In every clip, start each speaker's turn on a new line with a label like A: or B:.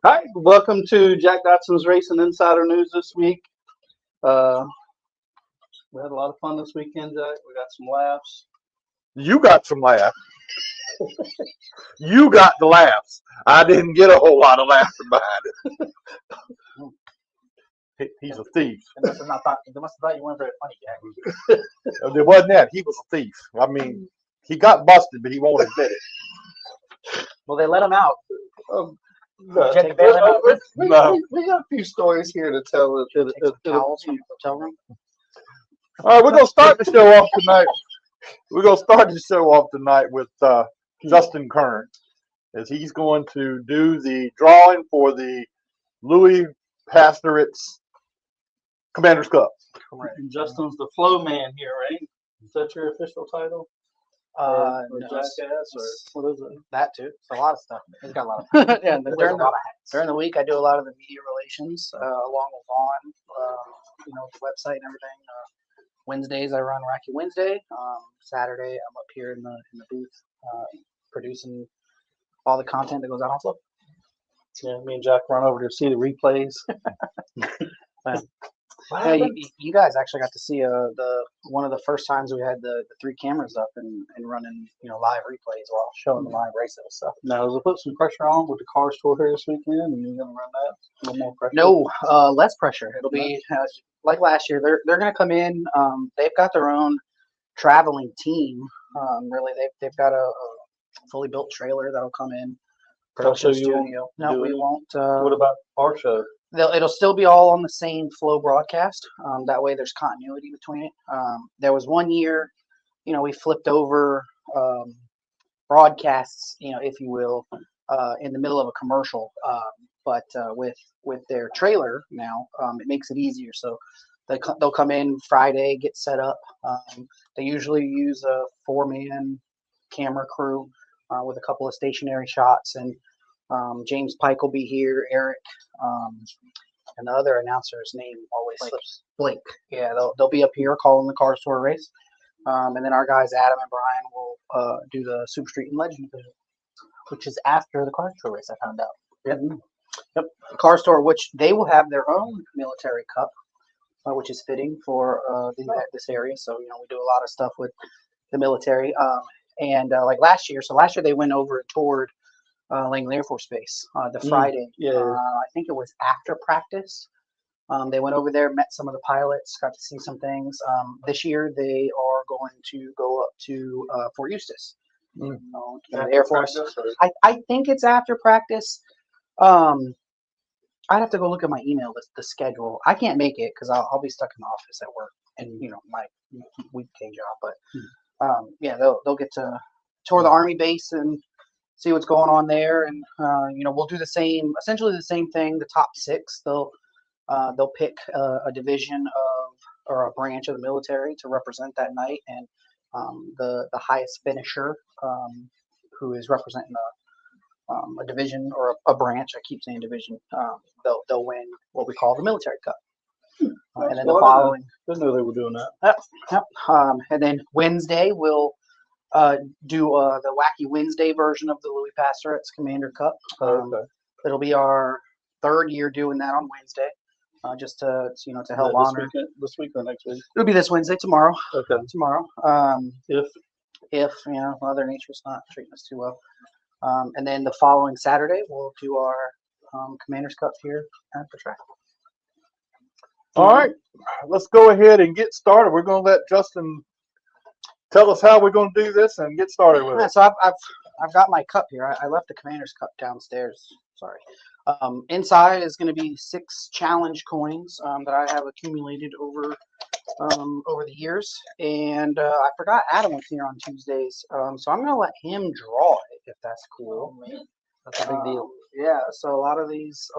A: Hi, welcome to Jack Dodson's Racing Insider News this week. We had a lot of fun this weekend, Jack. We got some laughs.
B: You got some laughs. You got the laughs. I didn't get a whole lot of laughter behind it. He's a thief.
C: They must have thought you weren't very funny, Jack.
B: It wasn't that. He was a thief. I mean, he got busted, but he won't admit it.
C: Well, they let him out.
A: No,
C: Check the bail out.
A: we got a few stories here to tell.
C: Take some towels from the hotel room.
B: All right, we're going to start the show off tonight. We're going to start the show off tonight with Justin Kern, as he's going to do the drawing for the Louis Pastorate's Commander's Cup.
C: Correct.
A: And Justin's the flow man here, right? Is that your official title? Or
C: No,
A: jackass, or what is it?
C: that too. It's a lot of stuff. He's got a lot of.
D: Yeah,
C: There's a lot of hats.
D: during the week, I do a lot of the media relations along with Vaughn, the website and everything. Wednesdays, I run Wacky Wednesday. Saturday, I'm up here in the booth producing all the content that goes out on Flow.
A: Yeah, me and Jack run over to see the replays.
D: Yeah, you guys actually got to see one of the first times we had the 3 cameras up and running live replays while showing the live races. So
A: Now, does it put some pressure on with the car store here this weekend? And you're gonna run that? A little more pressure?
D: no, less pressure. It'll be like last year. They're going to come in. They've got their own traveling team. Really, they've got a fully built trailer that'll come in. Production
A: So you won't
D: studio. No,
A: do
D: we
A: it?
D: won't.
A: What about our show?
D: It'll still be all on the same Flow broadcast. That way, there's continuity between it. There was one year, we flipped over broadcasts, if you will, in the middle of a commercial. But with their trailer now, it makes it easier. So they'll come in Friday, get set up. They usually use a 4-man camera crew with a couple of stationary shots, and James Pike will be here, Eric, and the other announcer's name always slips. Blake. Yeah, they'll be up here calling the car store race, and then our guys Adam and Brian will do the Super Street and Legend division,
C: Which is after the car show race, I found out.
D: Yep. The car store, which they will have their own military cup, which is fitting for this area. So we do a lot of stuff with the military, and like last year. So last year they went over and toured Langley Air Force Base the Friday. I think it was after practice. They went over there, met some of the pilots, got to see some things. This year they are going to go up to Fort Eustis. The Air Force. I think it's after practice. I'd have to go look at my email list, the schedule. I can't make it because I'll be stuck in the office at work and my weekday job. But yeah, they'll get to tour the Army base and see what's going on there, and we'll do essentially the same thing. The top 6, they'll pick a division or a branch of the military to represent that night, and the highest finisher, who is representing a division or a branch. I keep saying division. They'll win what we call the military cup. And then the following.
A: Didn't know they were doing that.
D: Yep. And then Wednesday we'll do the Wacky Wednesday version of the Louis Pastorate's Commander Cup.
A: Okay.
D: It'll be our 3rd year doing that on Wednesday, just to help honor.
A: This week or next week?
D: It'll be this Wednesday, tomorrow.
A: Okay.
D: Tomorrow. If Mother Nature's not treating us too well. And then the following Saturday we'll do our Commander's Cup here at the track.
B: All right, let's go ahead and get started. We're going to let Justin tell us how we're going to do this and get started with it.
D: So I've got my cup here. I left the Commander's Cup downstairs. Sorry. Inside is going to be 6 challenge coins that I have accumulated over the years, and I forgot Adam was here on Tuesdays, so I'm going to let him draw it if that's cool.
C: Oh, man. That's a big deal.
D: Yeah. So a lot of these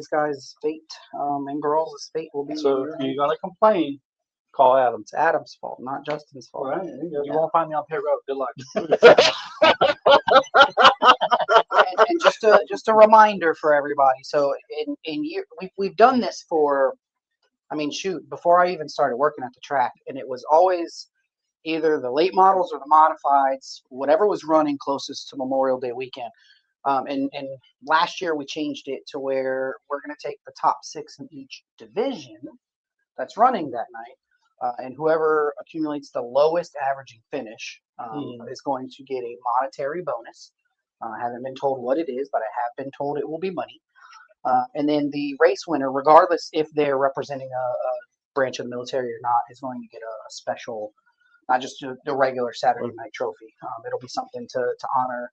D: guys' fate and girls' fate will be.
A: So if you're gonna complain, call Adam.
D: It's Adam's fault, not Justin's fault.
A: All right.
C: You won't find me on pay road. Good luck.
D: And just a reminder for everybody. So we've done this for, before I even started working at the track, and it was always either the late models or the modifieds, whatever was running closest to Memorial Day weekend. And last year we changed it to where we're going to take the top 6 in each division that's running that night, and whoever accumulates the lowest averaging finish is going to get a monetary bonus. I haven't been told what it is, but I have been told it will be money. And then the race winner, regardless if they're representing a branch of the military or not, is going to get a special, not just the regular Saturday night trophy. It'll be something to honor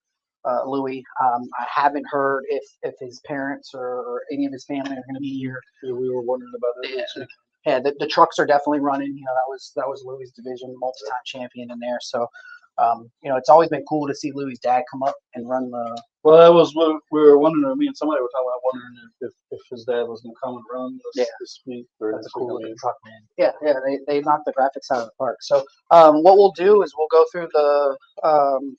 D: Louis. I haven't heard if his parents or any of his family are going to be here.
C: Yeah, we were wondering about it.
D: Yeah, the trucks are definitely running. You know, that was Louis' division, multi-time champion in there. So, you know, it's always been cool to see Louis' dad come up and run the.
A: Well, that was what we were wondering. Me and somebody were talking about wondering if his dad was going to come and run this week. Or
C: That's a cool looking truck, man.
D: Yeah, they knocked the graphics out of the park. So, what we'll do is we'll go through the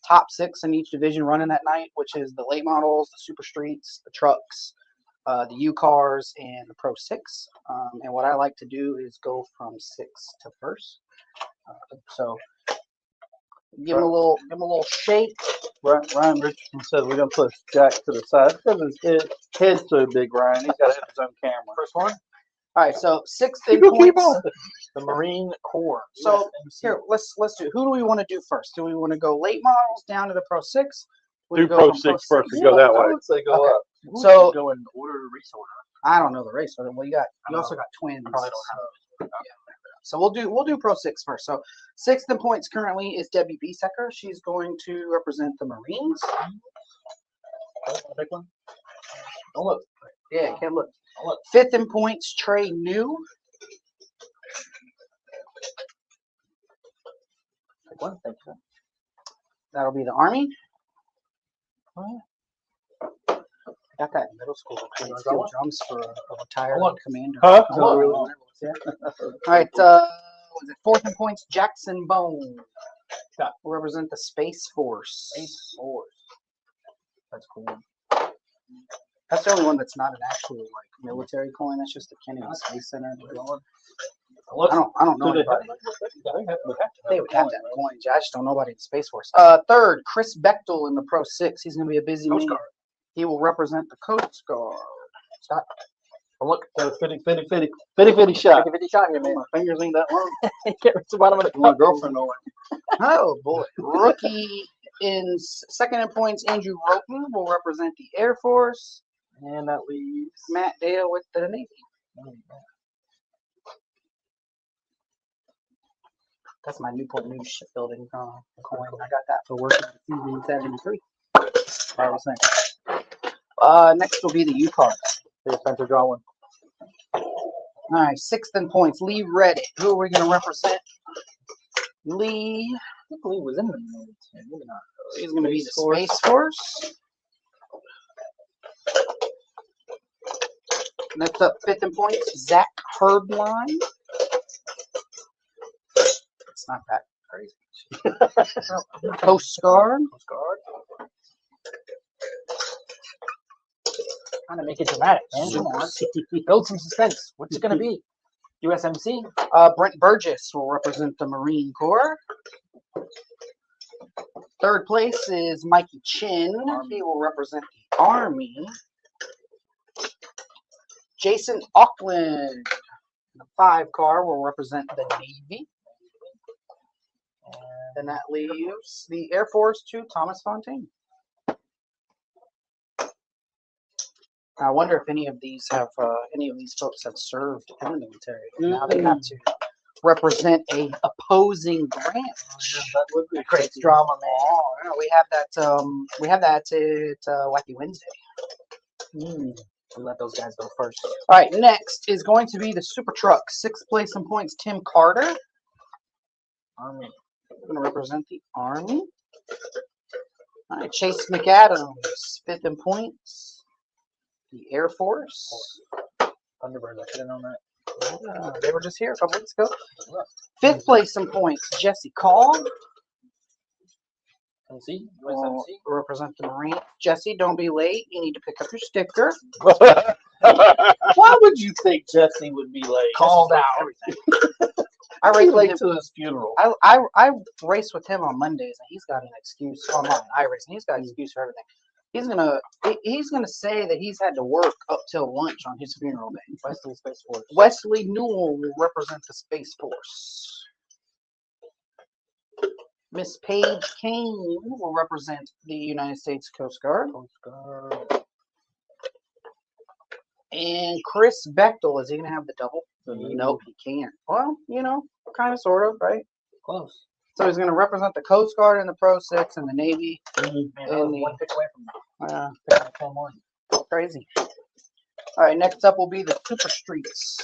D: top 6 in each division running that night, which is the late models, the super streets, the trucks, the UCARs, and the Pro 6. And what I like to do is go from 6 to first. So give him a little shake.
A: Ryan Richardson said we're going to push Jack to the side because his head's so big, Ryan. He's got to have his own camera.
C: First one,
D: All right, so 6th in points.
C: the Marine Corps.
D: So
C: USMC.
D: here, let's do. Who do we want to do first? Do we want to go late models down to the Pro 6?
B: Do Pro 6 first and go that
A: I
B: way.
A: would say go
D: Okay.
A: up.
C: We
D: So-
C: should go in order, race order.
D: I don't know the race order. Well, you
C: I
D: also
C: don't
D: got twins.
C: Probably don't have.
D: So we'll do Pro 6 first. So 6th in points currently is Debbie Biesecker. She's going to represent the Marines.
C: Big one. Don't look.
D: Yeah, can't look.
C: Don't look.
D: 5th in points, Trey New.
C: Big one. Thank you.
D: That'll be the Army. Got that in middle school. Played steel drums for a retired
C: Look.
D: commander.
B: Huh?
D: Oh,
C: Really?
D: yeah. All right, was it 4th in points? Jackson Bone.
C: Yeah.
D: Will represent the Space Force.
C: Space Force. That's cool.
D: That's the only one that's not an actual like military coin. That's just the Kennedy Space Center.
C: Look.
D: I don't know
A: Do they
D: anybody. They would have that
A: coin.
D: coin. I just don't know about in Space Force. 3rd, Chris Bechtel in the Pro 6. He's going to be a busy
C: Coast
D: man.
C: Guard.
D: He will represent the Coast Guard.
C: Stop. Oh, look.
A: Got a fitty shot.
C: 50 shot here, man.
A: My fingers ain't that long.
C: Get to the bottom of the
A: My
C: cup.
A: girlfriend know
D: Oh boy. Rookie in 2nd in points, Andrew Roten will represent the Air Force.
C: And that leaves
D: Matt Dale with the Navy. That's my Newport News shipbuilding coin. I got that for working in 1973. I was thinking. Next will be the UCAR.
C: the Spencer draw one.
D: All right, 6th in points, Lee Reddick. Who are we going to represent? Lee.
C: I think Lee was in the military. Maybe not.
D: He's going to be the Space Force. Next up, 5th in points, Zach Herdline. It's not that crazy. Coast Guard.
C: Coast Guard. Trying to make it dramatic, man. Come on. Build some suspense. What's it going to be? USMC?
D: Brent Burgess will represent the Marine Corps. 3rd place is Mikey Chin. He will represent the Army. Jason Auckland, the 5 car, will represent the Navy. And that leaves the Air Force to Thomas Fontaine. I wonder if any of these folks have served in the military. Now they have to represent a opposing branch.
C: That would be great drama, man.
D: Oh, yeah, we have that at Wacky Wednesday.
C: We'll let those guys go first.
D: All right, next is going to be the Super Truck. 6th place in points, Tim Carter.
C: Army.
D: Going to represent the Army. All right, Chase McAdams, 5th in points, the Air Force.
C: Thunderbirds. I should have known that.
D: They were just here a couple weeks ago. 5th place in points, Jesse Call.
C: MC?
D: Will
C: USMC?
D: represent the Marine. Jesse, don't be late. You need to pick up your sticker.
A: Why would you think Jesse would be late?
C: Called
A: This is
C: out.
A: Everything.
D: I
A: He's
D: race with
A: late
D: him.
A: to his funeral.
D: I race with him on Mondays, and he's got an excuse. On iRacing, he's got an excuse for everything. He's gonna say that he's had to work up till lunch on his funeral day.
C: Wesley Space Force.
D: Wesley Newell will represent the Space Force. Miss Paige Kane will represent the United States Coast Guard. And Chris Bechtel, is he gonna have the double? Nope, he can't. Well, you know, kind of, sort of, right?
C: Close.
D: So he's gonna represent the Coast Guard and the Pro 6 and the Navy.
C: Man,
D: And the,
C: one pick away from that.
D: uh,
C: 10-1.
D: crazy. All right, next up will be the Super Streets.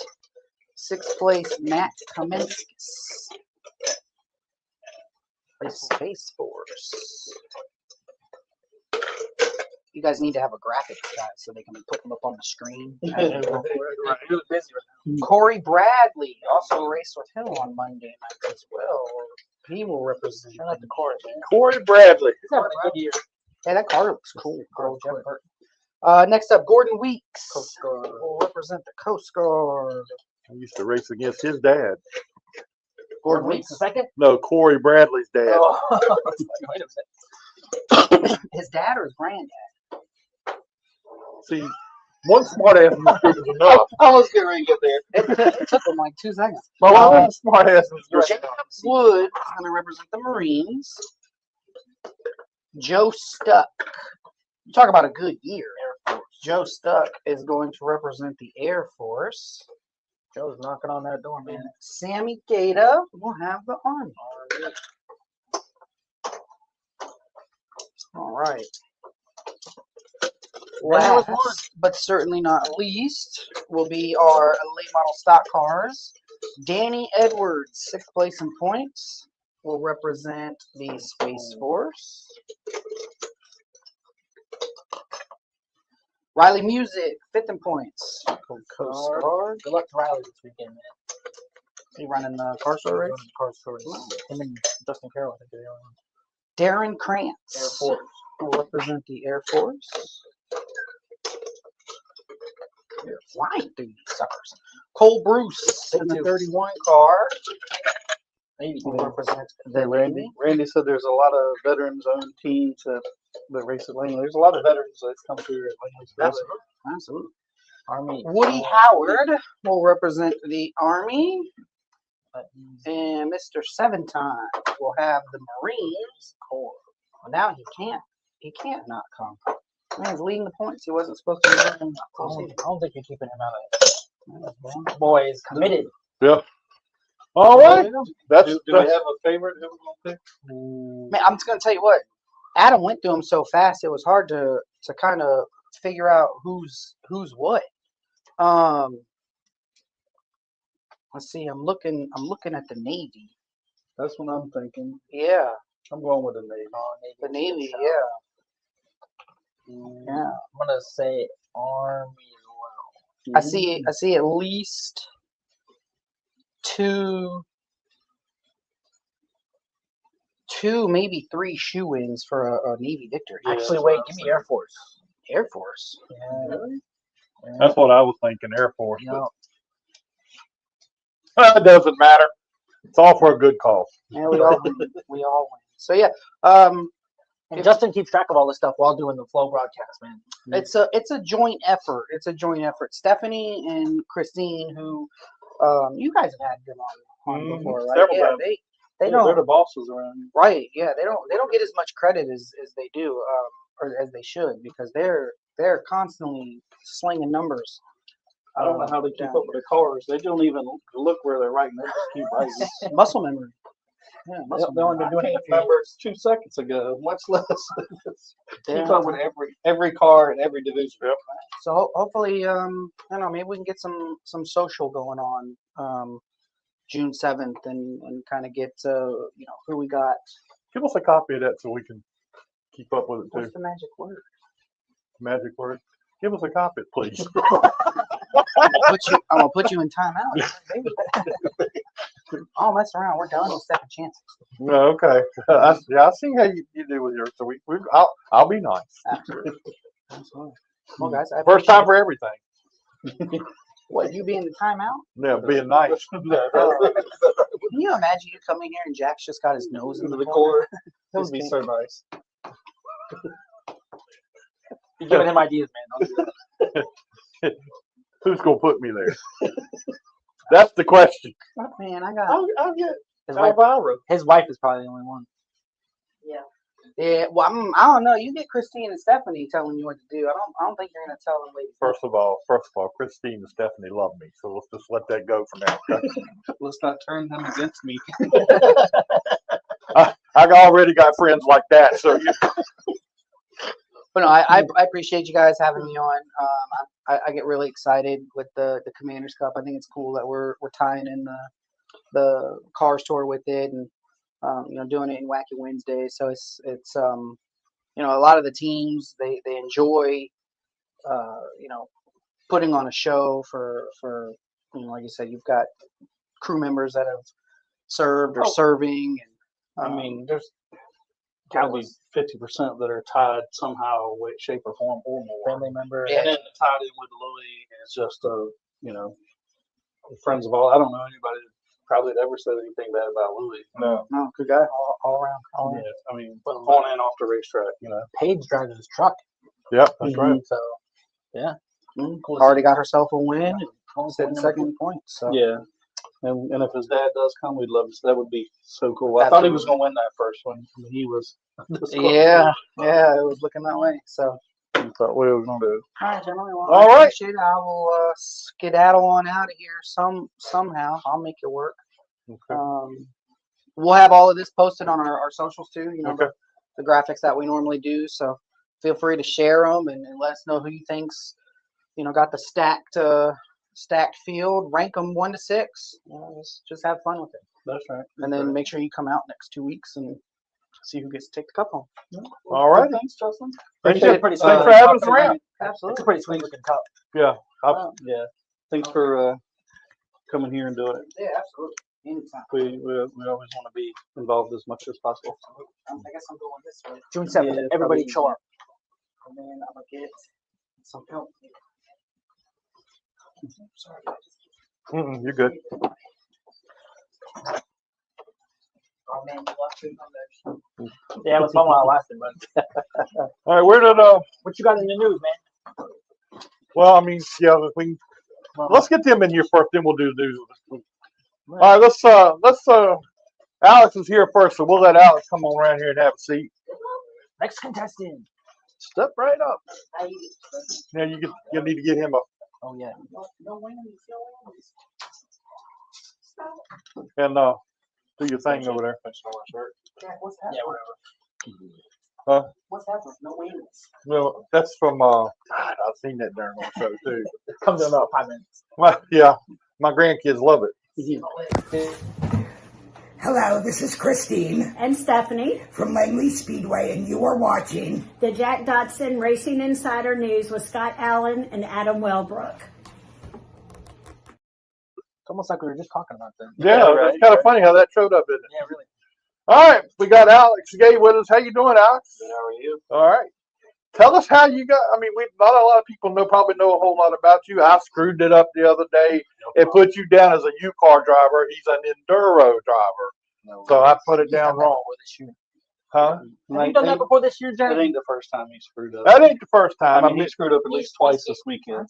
D: 6th place, Matt Kamenskis. Space Force. You guys need to have a graphics guy so they can put them up on the screen. Corey Bradley also raced with him on Monday night as well. He will represent the Corey.
B: Corey Bradley.
C: He's having a good year.
D: Hey, that car looks cool. Next up, Gordon Weeks
C: Coast Guard.
D: will represent the Coast Guard.
B: I used to race against his dad.
D: Gordon
C: Weeks
D: Weeks.
C: the second?
B: No, Corey Bradley's dad.
C: Oh. Wait a minute.
D: His dad or his granddad?
B: See, one smart ass in this group is enough.
A: I was getting ready to get there.
D: It took him like 2 seconds.
B: My one smart ass in this group.
D: James Wood is going to represent the Marines. Joe Stuck. Talk about a good year. Air Force. Joe Stuck is going to represent the Air Force.
C: Joe's knocking on that door, man.
D: And Sammy Gata will have the Army. All right. Last, but certainly not least, will be our late model stock cars. Danny Edwards, 6th place in points, will represent the Space Force. Riley Music, 5th in points. Coast Guard.
C: Good luck to Riley this weekend, man.
D: He running the car store race?
C: Car stories. Him and Justin Carroll, I think they're the only ones.
D: Darren Krantz
C: Air Force.
D: will represent the Air Force. They're flying through these suckers. Cole Bruce in the 31 car
C: Maybe.
D: will represent the
A: Randy.
D: Navy.
A: Randy said there's a lot of veterans-owned teams that race at Langley. There's a lot of veterans that come through at Langley.
D: Absolutely.
C: Army.
D: Woody Howard will represent the Army. And Mr. Seven Time will have the Marines Corps. Well, now he can't not come. Man's leading the points. He wasn't supposed to be leading.
C: I don't think you're keeping him out of it. Boy is committed.
B: Yeah. All right. That's
A: Do we have a favorite who we're gonna pick?
D: Man, I'm just gonna tell you what. Adam went through them so fast. It was hard to kind of figure out who's what. Let's see. I'm looking at the Navy.
A: That's what I'm thinking.
D: Yeah,
A: I'm going with the Navy.
D: the Navy. Yeah. Yeah.
C: I'm gonna say Army as well.
D: I see at least two, maybe 3 shoe-ins for a Navy victory.
A: Yeah,
C: Actually,
A: that's
C: wait,
A: what I
C: give
A: was
C: me Air Force.
D: Air Force.
C: Yeah. Yeah.
B: That's what I was thinking, Air Force.
C: You know,
B: But it doesn't matter. It's all for a good cause.
D: Yeah, we all win. We all win. So yeah,
C: and Justin keeps track of all this stuff while doing the flow broadcast, man.
D: it's a joint effort. It's a joint effort. Stephanie and Christine, who you guys have had them on before, right?
A: Several
D: Yeah,
A: times.
D: they
A: They're
D: don't
A: the bosses around here.
D: right. Yeah, they don't get as much credit as they do, or as they should, because they're constantly slinging numbers.
A: I don't know how they keep up with the cars. They don't even look where they're writing. They just keep writing.
D: Muscle memory. Yeah,
C: They
D: muscle
C: only
D: memory.
C: been doing
A: I
C: it
A: can't
C: a few
A: remember
C: years.
A: 2 seconds ago, much less keep
D: Yeah.
A: up with every car in every division.
D: So hopefully, I don't know, maybe we can get some social going on June 7th and kind of get who we got.
B: Give us a copy of that so we can keep up with it too.
D: What's the magic word?
B: Magic word. Give us a copy, please.
D: I'm gonna put you in timeout. Oh, mess around. We're done with second chances.
B: No, okay. I see how you do with yours. So I'll be nice.
D: Absolutely. Absolutely. Well, guys, I
B: First time for everything.
D: what, you being the timeout?
B: Yeah, being nice.
D: Can you imagine you coming here and Jack's just got his nose in
A: Into
D: the
A: the
D: corner?
A: core. That would be so nice.
C: You're giving him ideas, man. Don't do that.
B: Who's gonna put me there? That's the question.
D: Man, I got.
A: I'll get
C: His wife,
A: Alvaro.
C: his wife is probably the only one.
D: Yeah. Well, I don't know. You get Christine and Stephanie telling you what to do. I don't think you're gonna tell them ladies.
B: First of all, Christine and Stephanie love me, so let's just let that go for now. Okay?
A: Let's not turn them against me.
B: I already got friends like that, so you.
D: But no, I appreciate you guys having me on. I get really excited with the Commanders Cup. I think it's cool that we're tying in the Cars tour with it, and doing it in Wacky Wednesday. So it's a lot of the teams they enjoy putting on a show for like you said, you've got crew members that have served or serving, and
A: I mean, there's gotta be 50% that are tied somehow, way, shape, or form, or more.
C: Family member.
D: Yeah.
A: And then tied in with Louis, it's just friends of all. I don't know anybody that probably ever said anything bad about Louis.
B: No.
D: no, good guy.
C: All around.
A: Yeah, I mean, on and off the racetrack,
C: Paige drives his truck.
B: Yep, that's right.
C: So yeah.
D: Already got herself a win and set second point. So
A: Yeah. And if his dad does come, we'd love to. That would be so cool. I thought he was going to win that first one. I mean, he was. this close.
D: yeah, it was looking that way. So.
A: I thought we were going to do.
D: All right, gentlemen. Well,
B: All
D: I
B: right.
D: appreciate it. I will skedaddle on out of here somehow. I'll make it work.
A: Okay.
D: We'll have all of this posted on our socials too.
B: Okay.
D: The graphics that we normally do. So feel free to share them and let us know who you think's got the stacked field. Rank them 1 to 6. Just have fun with it.
A: That's right.
D: And then make sure you come out next 2 weeks and see who gets to take the cup home.
B: All right.
A: Thanks, Justin.
B: Thanks,
C: It's pretty
B: thanks
C: sweet.
B: for having us around.
D: Absolutely.
C: It's a pretty sweet looking cup.
B: Yeah.
A: Yeah. Thanks for coming here and doing it.
D: Yeah, absolutely. Anytime.
A: We always want to be involved as much as possible.
D: I guess I'm going this way.
C: June 7th.
A: Yeah,
C: Everybody
A: probably.
C: show up.
D: And then I'm going to get some help. Sorry.
B: You're good.
D: Oh, man, you left me on that.
C: Yeah, it was fun while it lasted, but
B: All right, where did
C: what you got in the news, man?
B: well, I mean, yeah, let's get them in here first, then we'll do the news. All right, let's Alex is here first, so we'll let Alex come on around here and have a seat.
C: Next contestant.
B: Step right up. Now you'll need to get him up
C: Oh yeah.
B: and do your thing over there.
D: Yeah, what's that?
C: Yeah, whatever.
D: What's that? No wings.
B: No, that's from God, I've seen that darn on show too.
C: Comes in about 5 minutes.
B: Well, yeah, my grandkids love it.
E: Hello, this is Christine
F: And Stephanie,
E: from Langley Speedway, and you are watching.
F: the Jack Dodson Racing Insider News with Scott Allen and Adam Wellbrook.
C: It's almost like we were just talking about them.
B: Yeah,
A: right,
B: it's kind of funny how that showed up, isn't it?
C: Yeah, really.
B: All right, we got Alex Gay with us. How you doing, Alex?
A: Good, how are you?
B: All right. Tell us how you got. I mean, not a lot of people probably know a whole lot about you. I screwed it up the other day and put you down as a UCAR driver. He's an enduro driver, so I put it down wrong.
C: This year.
B: Huh?
C: Have you done that before this year,
A: That
C: Jack?
A: ain't the first time he screwed up.
B: That ain't the first time.
A: I mean, he screwed up at least twice this weekend.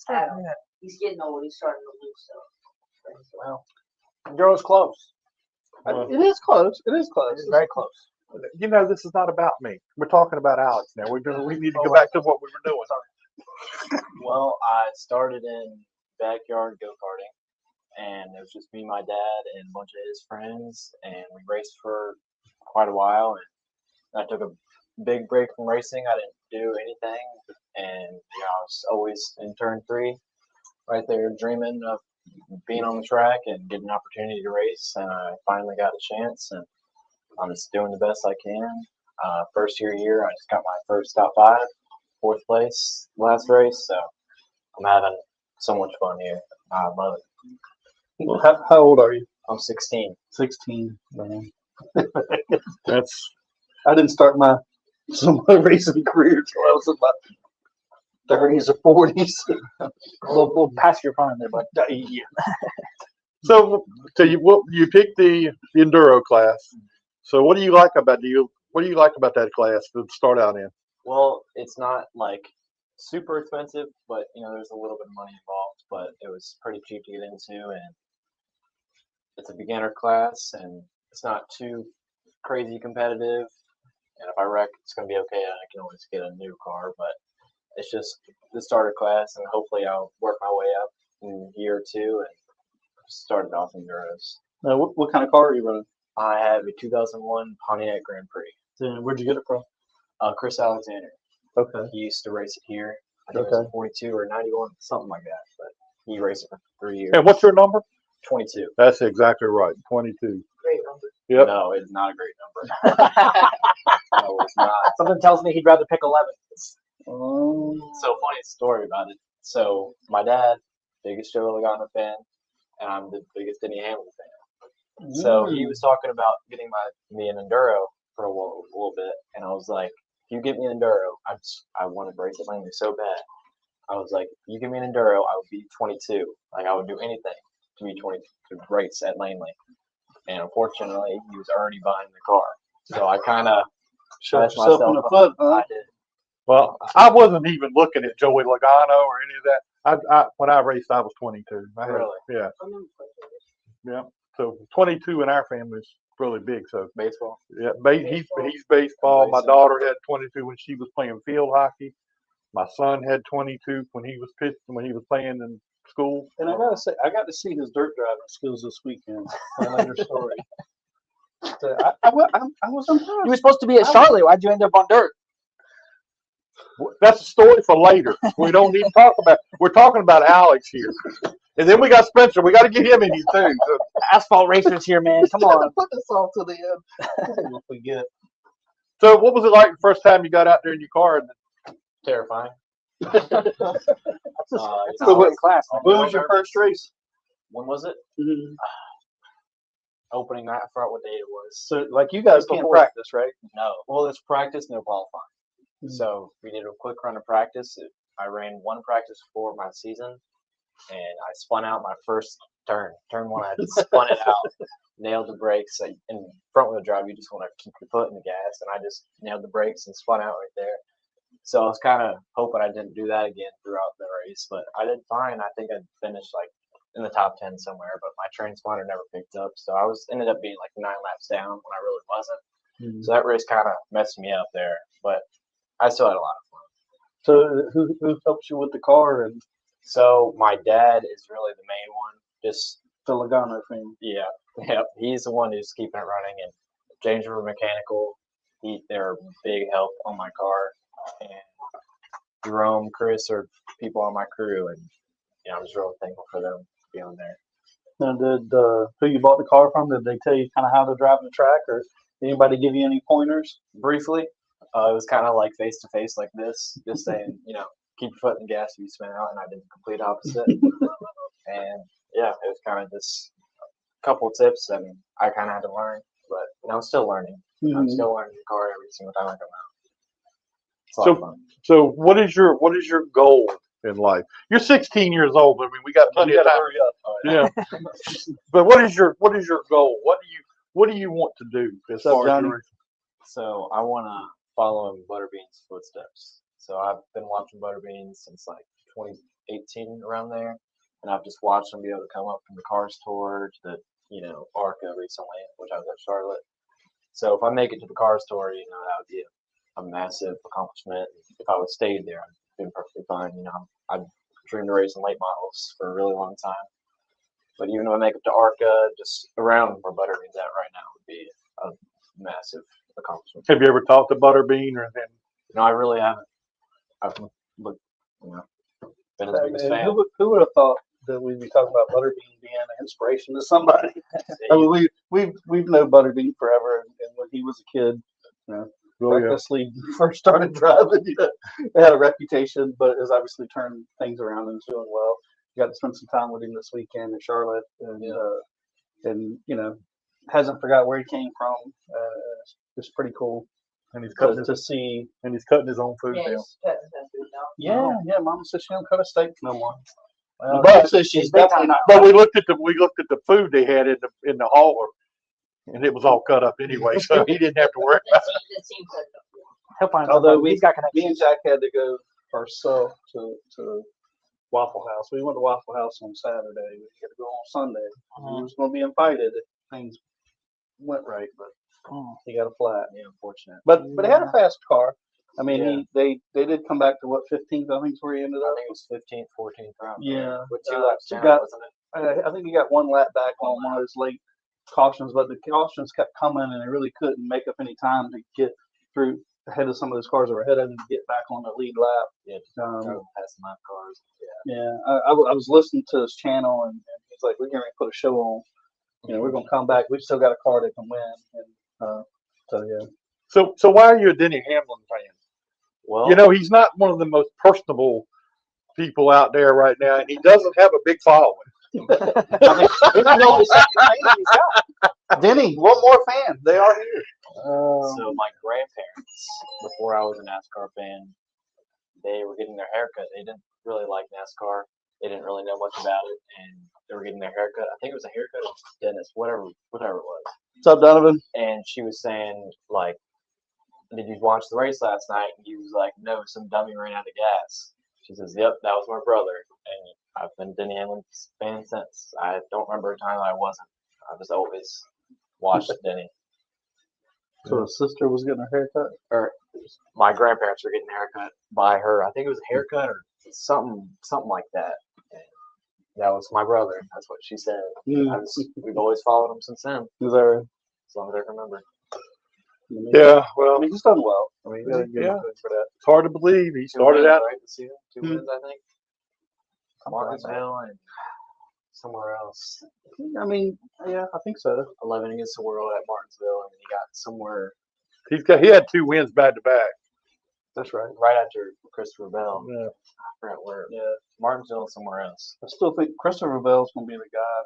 D: He's getting old. He's starting to lose stuff.
C: Well, Enduro's close.
A: It is close. It is close.
C: It's very close.
B: You know, this is not about me. We're talking about Alex now. We need to go back to what we were doing.
G: Well, I started in backyard go-karting, and it was just me, my dad, and a bunch of his friends, and we raced for quite a while, and I took a big break from racing. I didn't do anything, and I was always in turn 3, right there, dreaming of being on the track and getting an opportunity to race, and I finally got a chance, and I'm just doing the best I can. First year, I just got my first top 5, 4th place last race, so I'm having so much fun here. I love it.
A: Well, how old are you?
G: I'm 16.
A: 16. Man.
B: That's
A: I didn't start my racing career until I was in my 30s or 40s.
C: We'll pass your phone there, but
A: Yeah.
B: so. You picked the enduro class. So what do you like about that class to start out in?
G: Well, it's not like super expensive, but you know, there's a little bit of money involved, but it was pretty cheap to get into, and it's a beginner class, and it's not too crazy competitive. And if I wreck, it's gonna be okay. I can always get a new car, but it's just the starter class, and hopefully I'll work my way up in a year or two and start it off in Euros.
A: Now, what kind of car are you running?
G: I have a 2001 Pontiac Grand Prix.
A: Where'd you get it from?
G: Chris Alexander.
A: Okay.
G: He used to race it here. I think it was a 42 or 91, something like that. But he raced it for 3 years.
B: And what's your number?
G: 22.
B: That's exactly right. 22.
D: Great number.
B: Yep.
G: No, it's not a great number. No, it's not.
C: Something tells me he'd rather pick 11.
G: So funny story about it. So my dad, biggest Joe Logano fan, and I'm the biggest Denny Hamlin fan. So he was talking about getting me an Enduro for a little bit, and I was like, if you get me an Enduro, I want to race at Langley so bad. I was like, if you give me an Enduro, I would be 22. Like I would do anything to be 20 to race at Langley. And unfortunately, he was already buying the car, so I kind of
A: Shot yourself in the foot, huh?
G: I did.
B: Well, I wasn't even looking at Joey Logano or any of that. When I raced, I was 22.
G: Really?
B: Yeah. Yeah. So 22 in our family is really big. So
G: Baseball.
B: yeah, he's baseball. My daughter had 22 when she was playing field hockey. My son had 22 when he was playing in school.
A: And I gotta say, I got to see his dirt driving skills this weekend. I know your story. So I was impressed.
C: You were supposed to be at Charlotte. Why'd you end up on dirt?
B: That's a story for later. We don't need to talk about. We're talking about Alex here, and then we got Spencer. We got to get him in here too. So,
C: Asphalt racers here, man. Come on.
A: Put this off to the end. If we get.
B: so what was it like the first time you got out there in your car?
G: Terrifying.
C: That's
A: So what
C: class.
A: When was your first race?
G: When was it? Opening night. I forgot what day it was.
A: So like you guys can't
G: Before-
A: practice, right?
G: No. Well, it's practice, no qualifying. So we did a quick run of practice. I ran one practice for my season, and I spun out my first turn. Turn one, I just spun it out, nailed the brakes. In front wheel drive, you just want to keep your foot in the gas, and I just nailed the brakes and spun out right there. So I was kind of hoping I didn't do that again throughout the race, but I did fine. I think I finished like in the top 10 somewhere, but my transponder never picked up. So I ended up being like 9 laps down when I really wasn't. So that race kind of messed me up there, but I still had a lot of fun.
A: So who helps you with the car and
G: So my dad is really the main one. Just
A: the Logano thing?
G: yeah, he's the one who's keeping it running. And James River Mechanical, they're a big help on my car. And Jerome, Chris are people on my crew, and I'm just really thankful for them being on there.
A: Now, did who you bought the car from? Did they tell you kind of how to drive the track, or did anybody give you any pointers?
G: Briefly, it was kind of like face to face like this, just saying, keep your foot in the gas if you spin out, and I did the complete opposite. And yeah, it was kind of just a couple of tips, and I kind of had to learn, but I'm still learning. I'm still learning the car every single time I come out. It's a lot of fun.
B: So what is your goal in life? You're 16 years old. I mean, we got plenty of time.
A: Hurry up.
B: Yeah. But what is your goal? What do you want to do as
A: up,
B: far as
A: Johnny?
B: your
G: So I want to follow in Butterbean's footsteps. So I've been watching Butterbean since like 2018 around there, and I've just watched them be able to come up from the Cars Tour to the ARCA recently, which I was at Charlotte. So if I make it to the Cars Tour, that would be a massive accomplishment. If I would have stayed there, I'd been perfectly fine. I've dreamed of racing late models for a really long time. But even if I make it to ARCA, just around where Butterbean's at right now would be a massive accomplishment.
B: Have you ever talked to Butterbean or anything?
G: No, I really haven't. I've looked, been his biggest fan.
A: Who would have thought that we'd be talking about Butterbean being an inspiration to somebody? I mean, we've known Butterbean forever, and when he was a kid, recklessly first started driving, they had a reputation, but has obviously turned things around and is doing well. Got to spend some time with him this weekend in Charlotte, and hasn't forgot where he came from. It's pretty cool.
B: And he's cutting
A: to see.
B: And he's cutting his own food now.
A: Yeah, Mama says she don't cut a steak no more. Well,
B: But-
A: she says she's definitely not.
B: But we looked at the food they had in the hauler, and it was all cut up anyway, so he didn't have to worry about it.
C: He'll find
A: Although
C: somebody. He's got connections.
A: me and Jack had to go ourselves to Waffle House. We went to Waffle House on Saturday. We had to go on Sunday. We was going to be invited if things went right, but he got a flat.
G: Yeah, unfortunate.
A: But he had a fast car. I mean,
G: Yeah.
A: they did come back to what 15th? I think is where he ended
G: I
A: up.
G: think it was 15th, 14th round.
A: Yeah.
G: With 2 laps
A: he
G: down,
A: got-
G: wasn't it?
A: I think he got 1 lap back on one of those late cautions, but the cautions kept coming, and they really couldn't make up any time to get through ahead of some of those cars that were ahead of him to get back on the lead lap.
G: Yeah,
A: Um,
G: drove past my cars.
A: Yeah, I was listening to his channel, and he's like, "We're going to put a show on. You know, we're going to come back. We've still got a car that can win." And so yeah,
B: So why are you a Denny Hamlin fan?
G: Well,
B: You know, he's not one of the most personable people out there right now, and he doesn't have a big following.
A: Denny, one more fan. They are here.
G: so my grandparents, before I was a NASCAR fan, they were getting their haircut. They didn't really like NASCAR. They didn't really know much about it, and they were getting their haircut. I think it was a haircut of Dennis, whatever it was.
A: What's up, Donovan?
G: And she was saying, like, did you watch the race last night? And he was like, no, some dummy ran out of gas. She says, yep, that was my brother. And I've been Denny Hamlin's fan since. I don't remember a time I wasn't. I just always watched Denny.
A: So his sister was getting her haircut.
G: Or my grandparents were getting a haircut by her. I think it was a haircut or something like that. And that was my brother. That's what she said. We've always followed him since then,
A: Is there?
G: as long as I can remember.
B: Yeah,
A: I
B: well,
A: mean, he's done well. I mean, you gotta give him
B: Yeah.
A: credit for that.
B: it's hard to believe. He
G: 2
B: started
G: wins,
B: out.
G: right this season. 2 wins, I think. Martinsville and somewhere else.
A: I mean, yeah, I think so.
G: 11 against the world at Martinsville, and he got somewhere
B: He had 2 wins back to back.
A: That's right.
G: right after Christopher Bell.
B: Yeah.
G: I forgot where.
A: Yeah,
G: Martinsville and somewhere else.
A: I still think Christopher Bell's gonna be the guy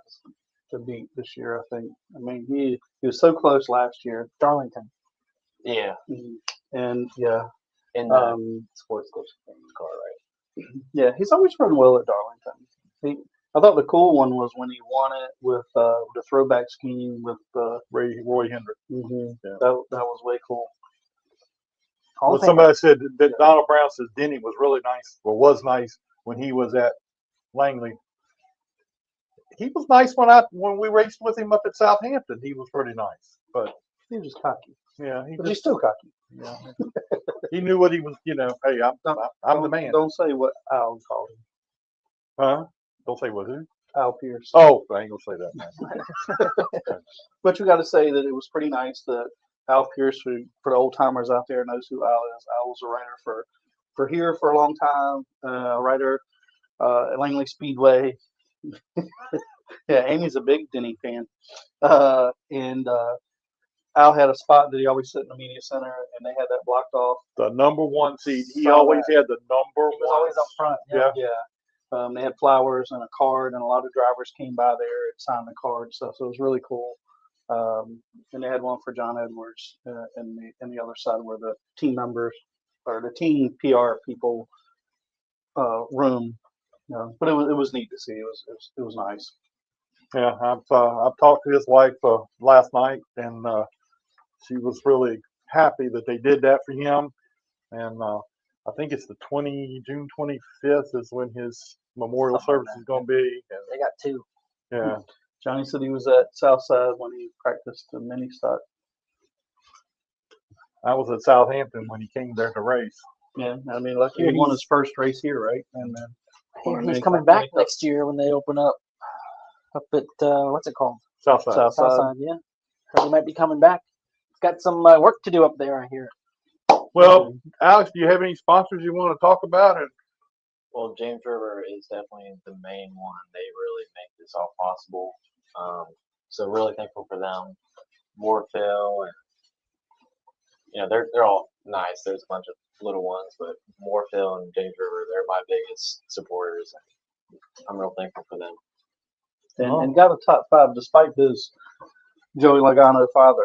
A: to beat this year. I think. I mean, he was so close last year.
C: Darlington.
G: Yeah,
A: And yeah,
G: in the sports car, right?
A: yeah, he's always run well at Darlington. I thought the cool one was when he won it with the throwback scheme with
B: Roy Hendrick.
A: that was way cool.
B: Well, somebody said that Donald Brown says Denny was really nice, or was nice when he was at Langley. He was nice when we raced with him up at Southampton. He was pretty nice, but
A: He was just cocky,
B: yeah,
A: but he's still cocky.
B: yeah. He knew what he was. You know, hey, I'm the man.
A: Don't say what Al called him.
B: Huh? Don't say what who?
A: Al Pierce.
B: Oh, I ain't gonna say that, man.
A: But you got to say that it was pretty nice that Al Pierce, who, for the old timers out there, knows who Al is. Al was a writer for here for a long time, a writer at Langley Speedway. Yeah, Amy's a big Denny fan. And Al had a spot that he always sit in the media center, and they had that blocked off.
B: The number 1 seed. He
A: Saw
B: always
A: that.
B: had the number
A: He was
B: 1.
A: always up front.
B: Yeah.
A: Yeah. They had flowers and a card, and a lot of drivers came by there and signed the card and stuff. So it was really cool. And they had one for John Edwards in the other side where the team members or the team PR people room. But it was neat to see. It was nice.
B: Yeah, I've talked to his wife last night, and she was really happy that they did that for him. And I think it's June 25th is when his memorial service is going to be. And,
C: They got 2.
B: yeah,
A: Johnny said he was at Southside when he practiced the mini stock.
B: I was at Southampton when he came there to race.
A: Yeah, I mean, lucky he won his first race here, right? And then
C: He's coming back next year when they open up at what's it called?
B: Southside.
C: Southside. Yeah, heard he might be coming back. He's got some work to do up there, I hear.
B: Well, Alex, do you have any sponsors you want to talk about?
G: Well, James River is definitely the main one. They really make this all possible. So really thankful for them. Morphil, and they're all nice. There's a bunch of little ones, but Morphil and James River, they're my biggest supporters. And I'm real thankful for them.
A: and got a top 5 despite his Joey Logano father,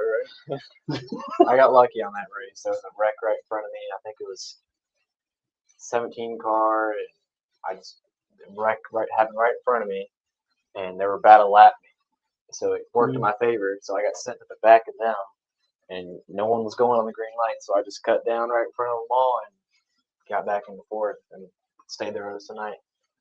A: right?
G: I got lucky on that race. There was a wreck right in front of me. I think it was 17 car, and I just happened right in front of me, and they were about to lap me. So it worked in my favor. So I got sent to the back of them, and no one was going on the green light. So I just cut down right in front of them all and got back into fourth and stayed there with us tonight.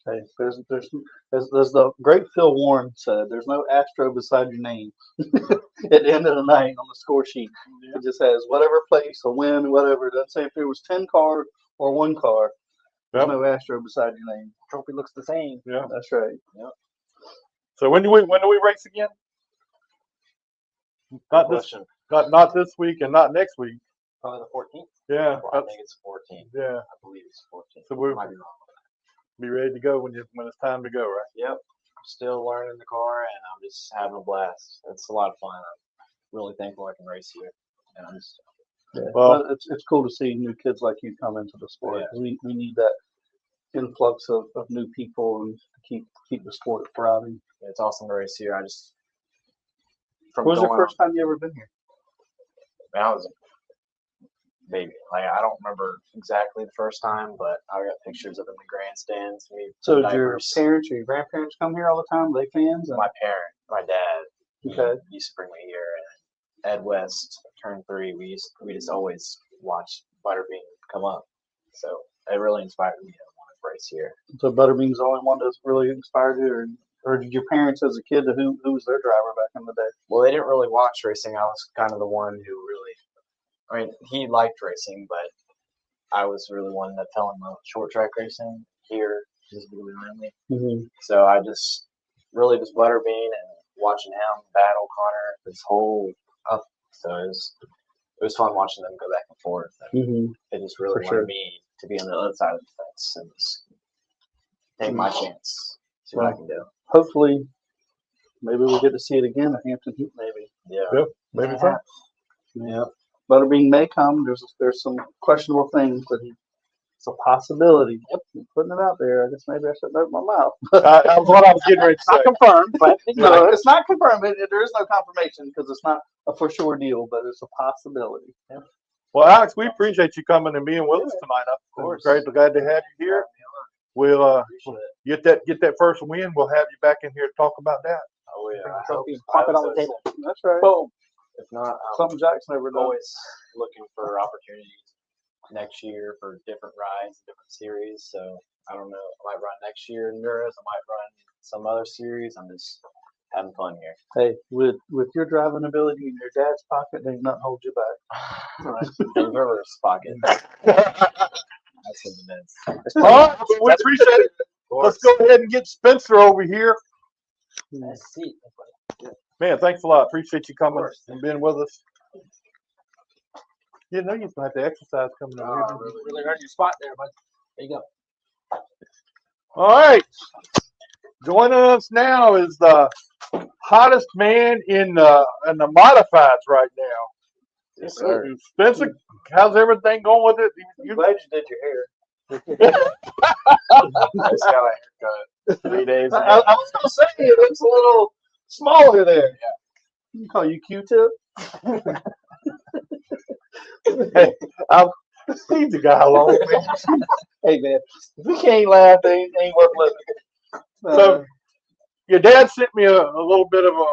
A: Hey, there's the great Phil Warren said, there's no Astro beside your name at the end of the night on the score sheet. It just has whatever place, a win, whatever. It doesn't say if it was 10 car or 1 car. There's no Astro beside your name.
C: Trophy looks the same.
B: Yeah.
A: That's right.
G: Yep.
B: So when do we race again? Not this,
G: Question.
B: not this week and not next week.
G: Probably the 14th.
B: Yeah.
G: I think it's 14th.
B: Yeah.
G: I believe it's 14th.
B: So we'll
G: Might be wrong.
B: be ready to go when it's time to go, right?
G: Yep. I'm still learning the car, and I'm just having a blast. It's a lot of fun. I'm really thankful I can race here. And I'm just,
B: Well,
A: But it's cool to see new kids like you come into the sport.
G: Yeah.
A: We need that influx of new people and to keep the sport thriving.
G: it's awesome to race here. I just from
A: When was the
G: going
A: first time you ever been here?
G: when I was a baby. Like I don't remember exactly the first time, but I got pictures of in the grandstands. Me,
A: So did your
G: diapers.
A: parents or your grandparents come here all the time? Are they fans?
G: My parent, my dad, he
A: Okay.
G: used to bring me here, and Ed West, turn 3. We just always watch Butterbean come up, so it really inspired me to want to race here.
A: So Butterbean's the only one that's really inspired you, or did your parents as a kid, who was their driver back in the day?
G: Well, they didn't really watch racing. I was kind of the one who really, I mean, he liked racing, but I was really one that fell in love with short track racing here, specifically Langley.
A: Mm-hmm.
G: So I just really just Butterbean and watching him battle Connor this whole up. So it was fun watching them go back and forth. And
A: Mm-hmm.
G: it just really
A: For
G: wanted
A: sure.
G: me to be on the other side of the fence and just take my chance, see what I can do.
A: Hopefully, maybe we'll get to see it again at Hampton Heat. Maybe.
G: Yeah.
B: Yep. Maybe so.
A: Yeah. Butterbean may come. There's some questionable things, but it's a possibility. Yep. Putting it out there. I guess maybe I shouldn't open my mouth.
B: That was what I was getting ready to say.
C: Not confirmed, but
A: No, it's not confirmed. There is no confirmation because it's not a for sure deal, but it's a possibility. Yeah.
B: Well, Alex, we appreciate you coming and being with us tonight. Of
G: course.
B: Great, glad to have you here. We'll
G: Appreciate it.
B: get that first win. We'll have you back in here to talk about that.
G: Oh yeah. I
C: trophy,
G: hope-
C: pop
G: I
C: it on the
G: hope
C: table.
G: so.
A: That's right.
C: Boom.
G: If not, I'm
A: Something Jack's never done.
G: always looking for opportunities next year for different rides, different series. So I don't know. I might run next year in Euros. I might run some other series. I'm just having fun here.
A: Hey, with your driving ability in your dad's pocket, ain't nothing hold you back.
G: In reverse pocket. That's what it is.
B: All right, well, we appreciate it. Let's go ahead and get Spencer over here.
C: Let's see.
B: Man, thanks a lot. Appreciate you coming and being with us. You know you're gonna have to exercise coming over here.
C: Really earned your spot there, bud. There you go.
B: All right. Joining us now is the hottest man in the modifieds right now.
G: Yes, sir.
B: Spencer, how's everything going with it?
A: I'm glad you did your hair.
G: I just got a haircut 3 days ago.
A: I was gonna say it looks a little smaller there. Yeah. You call you Q-tip?
B: Hey, he's the guy along.
A: Hey man, if we can't laugh, ain't worth living.
B: So, your dad sent me a little bit of a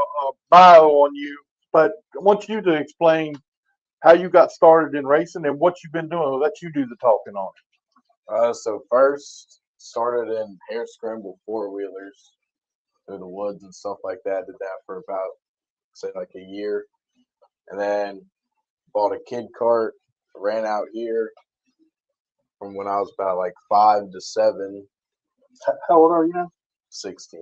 B: bio on you, but I want you to explain how you got started in racing and what you've been doing. I'll let you do the talking on it.
H: So first started in hair scramble 4-wheelers through the woods and stuff like that. Did that for about, say, like a year. And then bought a kid cart, ran out here from when I was about like 5 to 7,
A: How old are you now?
H: 16.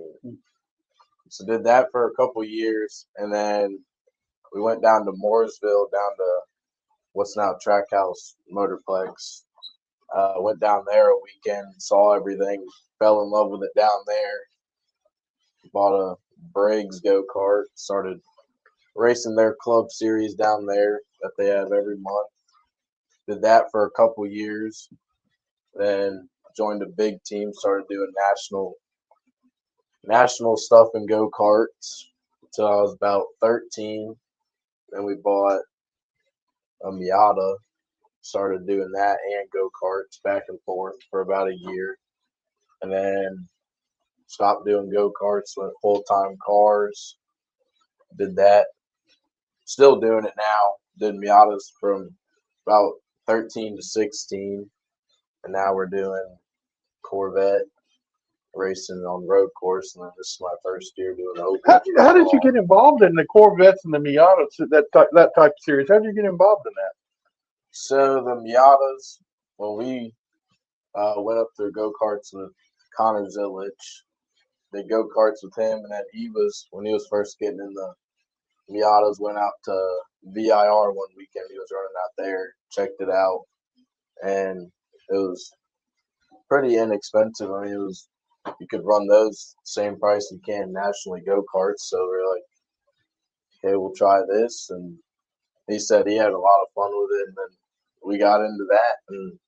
H: So did that for a couple years. And then we went down to Mooresville, down to what's now Trackhouse Motorplex. Went down there a weekend, saw everything, fell in love with it down there. Bought a Briggs go-kart, started racing their club series down there that they have every month. Did that for a couple years. Then joined a big team, started doing national stuff in go-karts until I was about 13. Then we bought a Miata. Started doing that and go-karts back and forth for about a year. And then stopped doing go-karts, went full-time cars. Did that. Still doing it now. Did Miatas from about 13 to 16. and now we're doing Corvette racing on road course, and then this is my first year doing open.
B: How did you get involved in the Corvettes and the Miatas, that type of series? How did you get involved in that?
H: So the Miatas, well, we went up through go-karts with Connor Zilich. Did go-karts with him, and then when he was first getting in the Miatas, went out to VIR one weekend. He was running out there, checked it out, and it was pretty inexpensive. I mean, you could run those same price you can nationally go-karts. So we're like, okay, we'll try this. And he said he had a lot of fun with it, and then we got into that. And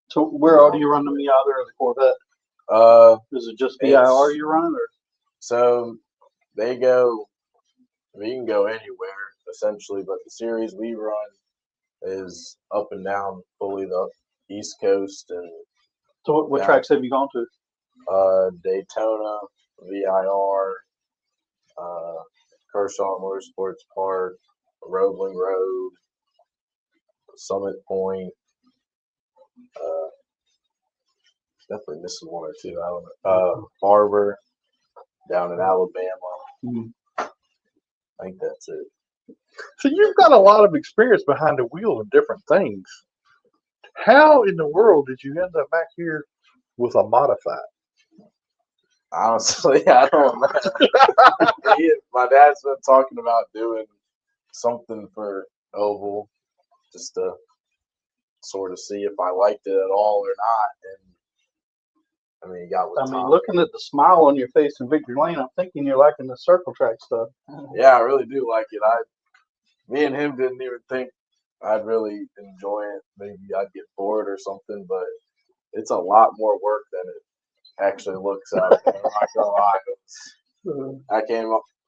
A: So where all do you run the Miata or the Corvette? Is it just VIR you run, or?
H: So they go. We can go anywhere essentially, but the series we run is up and down fully the East Coast. And
A: So what tracks have you gone to?
H: Daytona, VIR, Kershaw Motorsports Park, Roebling Road, Summit Point. Definitely missing one or two. I don't know. Barber down in Alabama. I think that's it.
B: So you've got a lot of experience behind the wheel of different things. How in the world did you end up back here with a modified?
H: Honestly, I don't know. My dad's been talking about doing something for Oval just to sort of see if I liked it at all or not. And I mean, Tom.
A: Looking at the smile on your face in Victory Lane, I'm thinking you're liking the circle track stuff.
H: Yeah, I really do like it. Me and him didn't even think I'd really enjoy it. Maybe I'd get bored or something, but it's a lot more work than it actually looks out there. I'm not gonna lie. I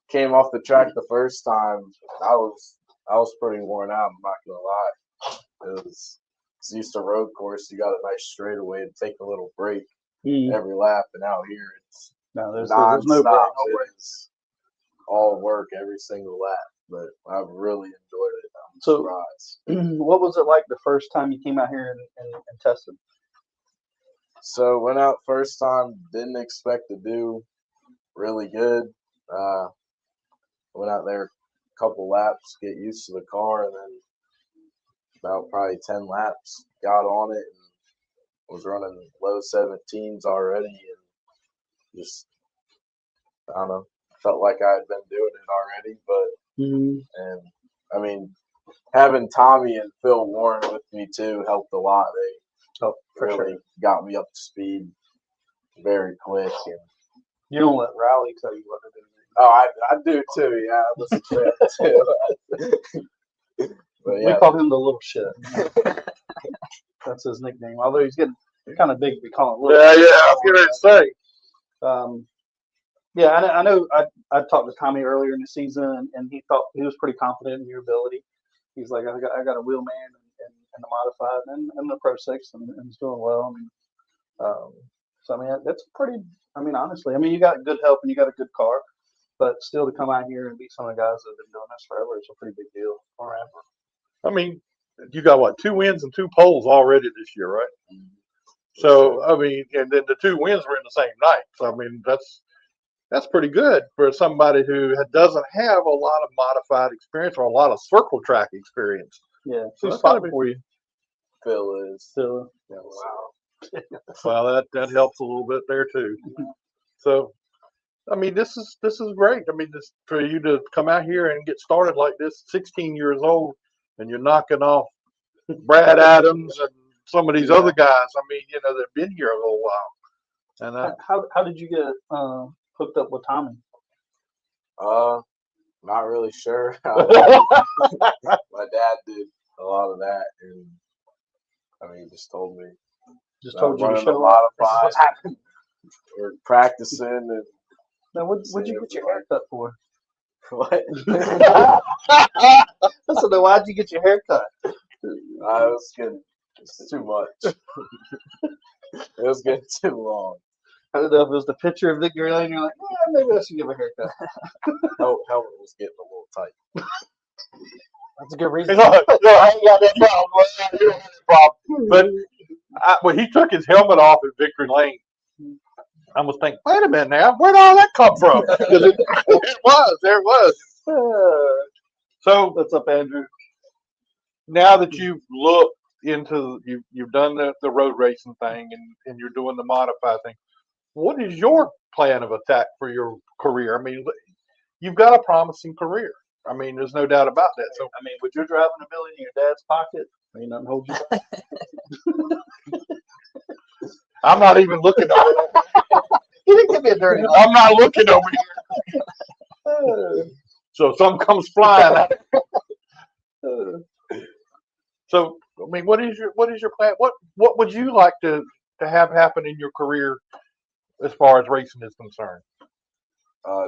H: came off the track the first time. I was pretty worn out. I'm not gonna lie. It was used to road course. You got a nice straightaway to take a little break every lap, and out here it's
A: there's
H: non-stop.
A: no break.
H: It's all work every single lap. But I've really enjoyed it. I'm surprised.
A: What was it like the first time you came out here and tested?
H: So went out first time, didn't expect to do really good. Went out there a couple laps, get used to the car, and then about probably 10 laps, got on it and was running low 17s already, and just, I don't know, felt like I had been doing it already. But and I mean, having Tommy and Phil Warren with me too helped a lot. They really got me up to speed very quick. And
A: you don't let Rowley tell you what to do.
H: Oh, I do too. Yeah, I listen to that too. But yeah.
A: We call him the little shit. That's his nickname. Although he's getting kind of big, we call him little.
B: Yeah, I was gonna say.
A: Yeah, I know. I talked to Tommy earlier in the season, and he thought he was pretty confident in your ability. He's like, I got a wheel man and the modified and the Pro 6, and he's doing well. I mean, so I mean that's pretty. I mean, honestly, I mean you got good help and you got a good car, but still to come out here and beat some of the guys that have been doing this forever is a pretty big deal. Forever.
B: I mean, you got what, 2 wins and 2 poles already this year, right? So I mean, and then the 2 wins were in the same night. So I mean, that's pretty good for somebody who doesn't have a lot of modified experience or a lot of circle track experience.
A: Yeah,
B: so that's gotta be for you.
H: Phil is.
A: Phil.
H: Yeah, wow.
B: Well, that helps a little bit there too. So, I mean, this is great. I mean, for you to come out here and get started like this, 16 years old, and you're knocking off Brad Adams and some of these other guys. I mean, you know, they've been here a little while. And
A: how did you get hooked up with Tommy?
H: Not really sure. My dad did a lot of that, and I mean, he just told me.
A: Just told you to show
H: up.
A: What's happening?
H: We're practicing, and
A: now, what'd you get your haircut for?
H: What?
A: I said, why'd you get your haircut?
H: I was getting too much. It was getting too long.
A: I don't know if it was the picture of Victory Lane. You're like, yeah, maybe I should give a haircut.
H: Helmet was getting a little tight.
A: That's a good reason.
B: no, I ain't got that problem. You don't have that problem. But When he took his helmet off in Victory Lane, I was thinking, wait a minute now, where'd all that come from? 'Cause there it was. So
A: What's up, Andrew?
B: now that you've looked into, you've done the road racing thing and you're doing the modified thing, what is your plan of attack for your career? I mean, you've got a promising career. I mean, there's no doubt about that. So,
A: I mean, with your driving ability in your dad's pocket, ain't nothing hold you back.
B: I'm not even looking over there.
A: He didn't give me a dirty look.
B: I'm not looking over here. So something comes flying out. So, I mean, what is your plan? What would you like to have happen in your career as far as racing is concerned?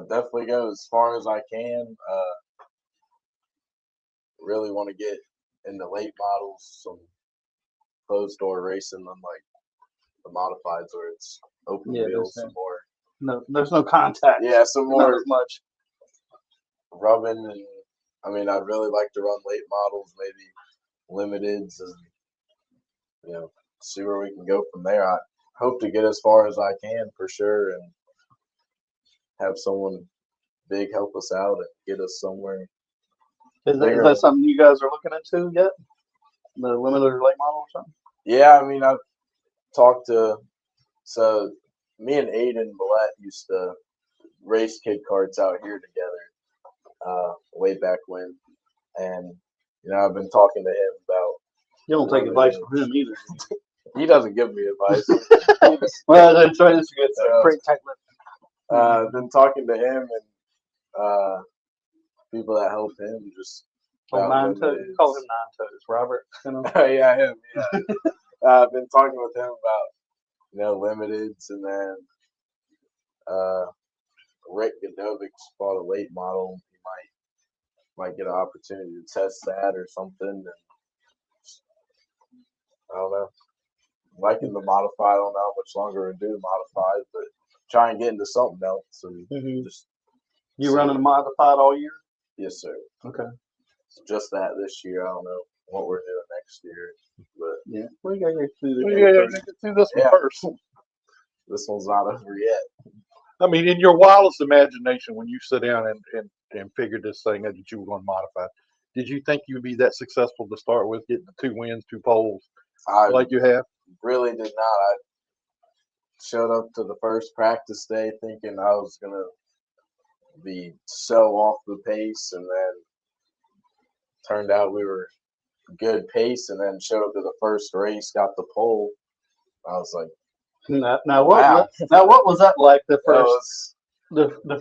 H: Definitely go as far as I can. Really want to get into late models, some closed door racing, unlike the modifieds where it's open wheels, some more.
A: No, there's no contact.
H: Yeah, some
A: Not
H: more
A: as much.
H: rubbing, and I mean, I'd really like to run late models, maybe limiteds, and see where we can go from there. I hope to get as far as I can for sure, and have someone big help us out and get us somewhere.
A: Is that something you guys are looking into yet? The limited or late model or something?
H: Yeah, I mean, I've talked to, so me and Aiden Millette used to race kid karts out here together way back when. And, I've been talking to him about.
A: You don't take advice from him either.
H: He doesn't give me advice.
A: Well, that's right. It's a good thing.
C: Pretty tight lip.
H: I've been talking to him and people that help him just.
A: Nine Toes. Call him Nine Toes, Robert.
H: Yeah, him. Yeah. I've been talking with him about limiteds, and then Rick Godovic's bought a late model. He might get an opportunity to test that or something. And I don't know. Liking the modified. I don't know how much longer to do modified, but try and get into something else and just.
A: You running a modified all year?
H: Yes, sir.
A: Okay.
H: Just that this year. I don't know what we're doing next year, but
A: yeah, we gotta get through
B: this one first.
H: This one's not over yet.
B: I mean, in your wildest imagination, when you sit down and figured this thing out that you were going to modify, did you think you'd be that successful to start with, getting the 2 wins, 2 poles, like you have?
H: Really did not. I showed up to the first practice day thinking I was gonna be so off the pace, and then turned out we were good pace, and then showed up to the first race, got the pole. I was like,
A: now what was that like? The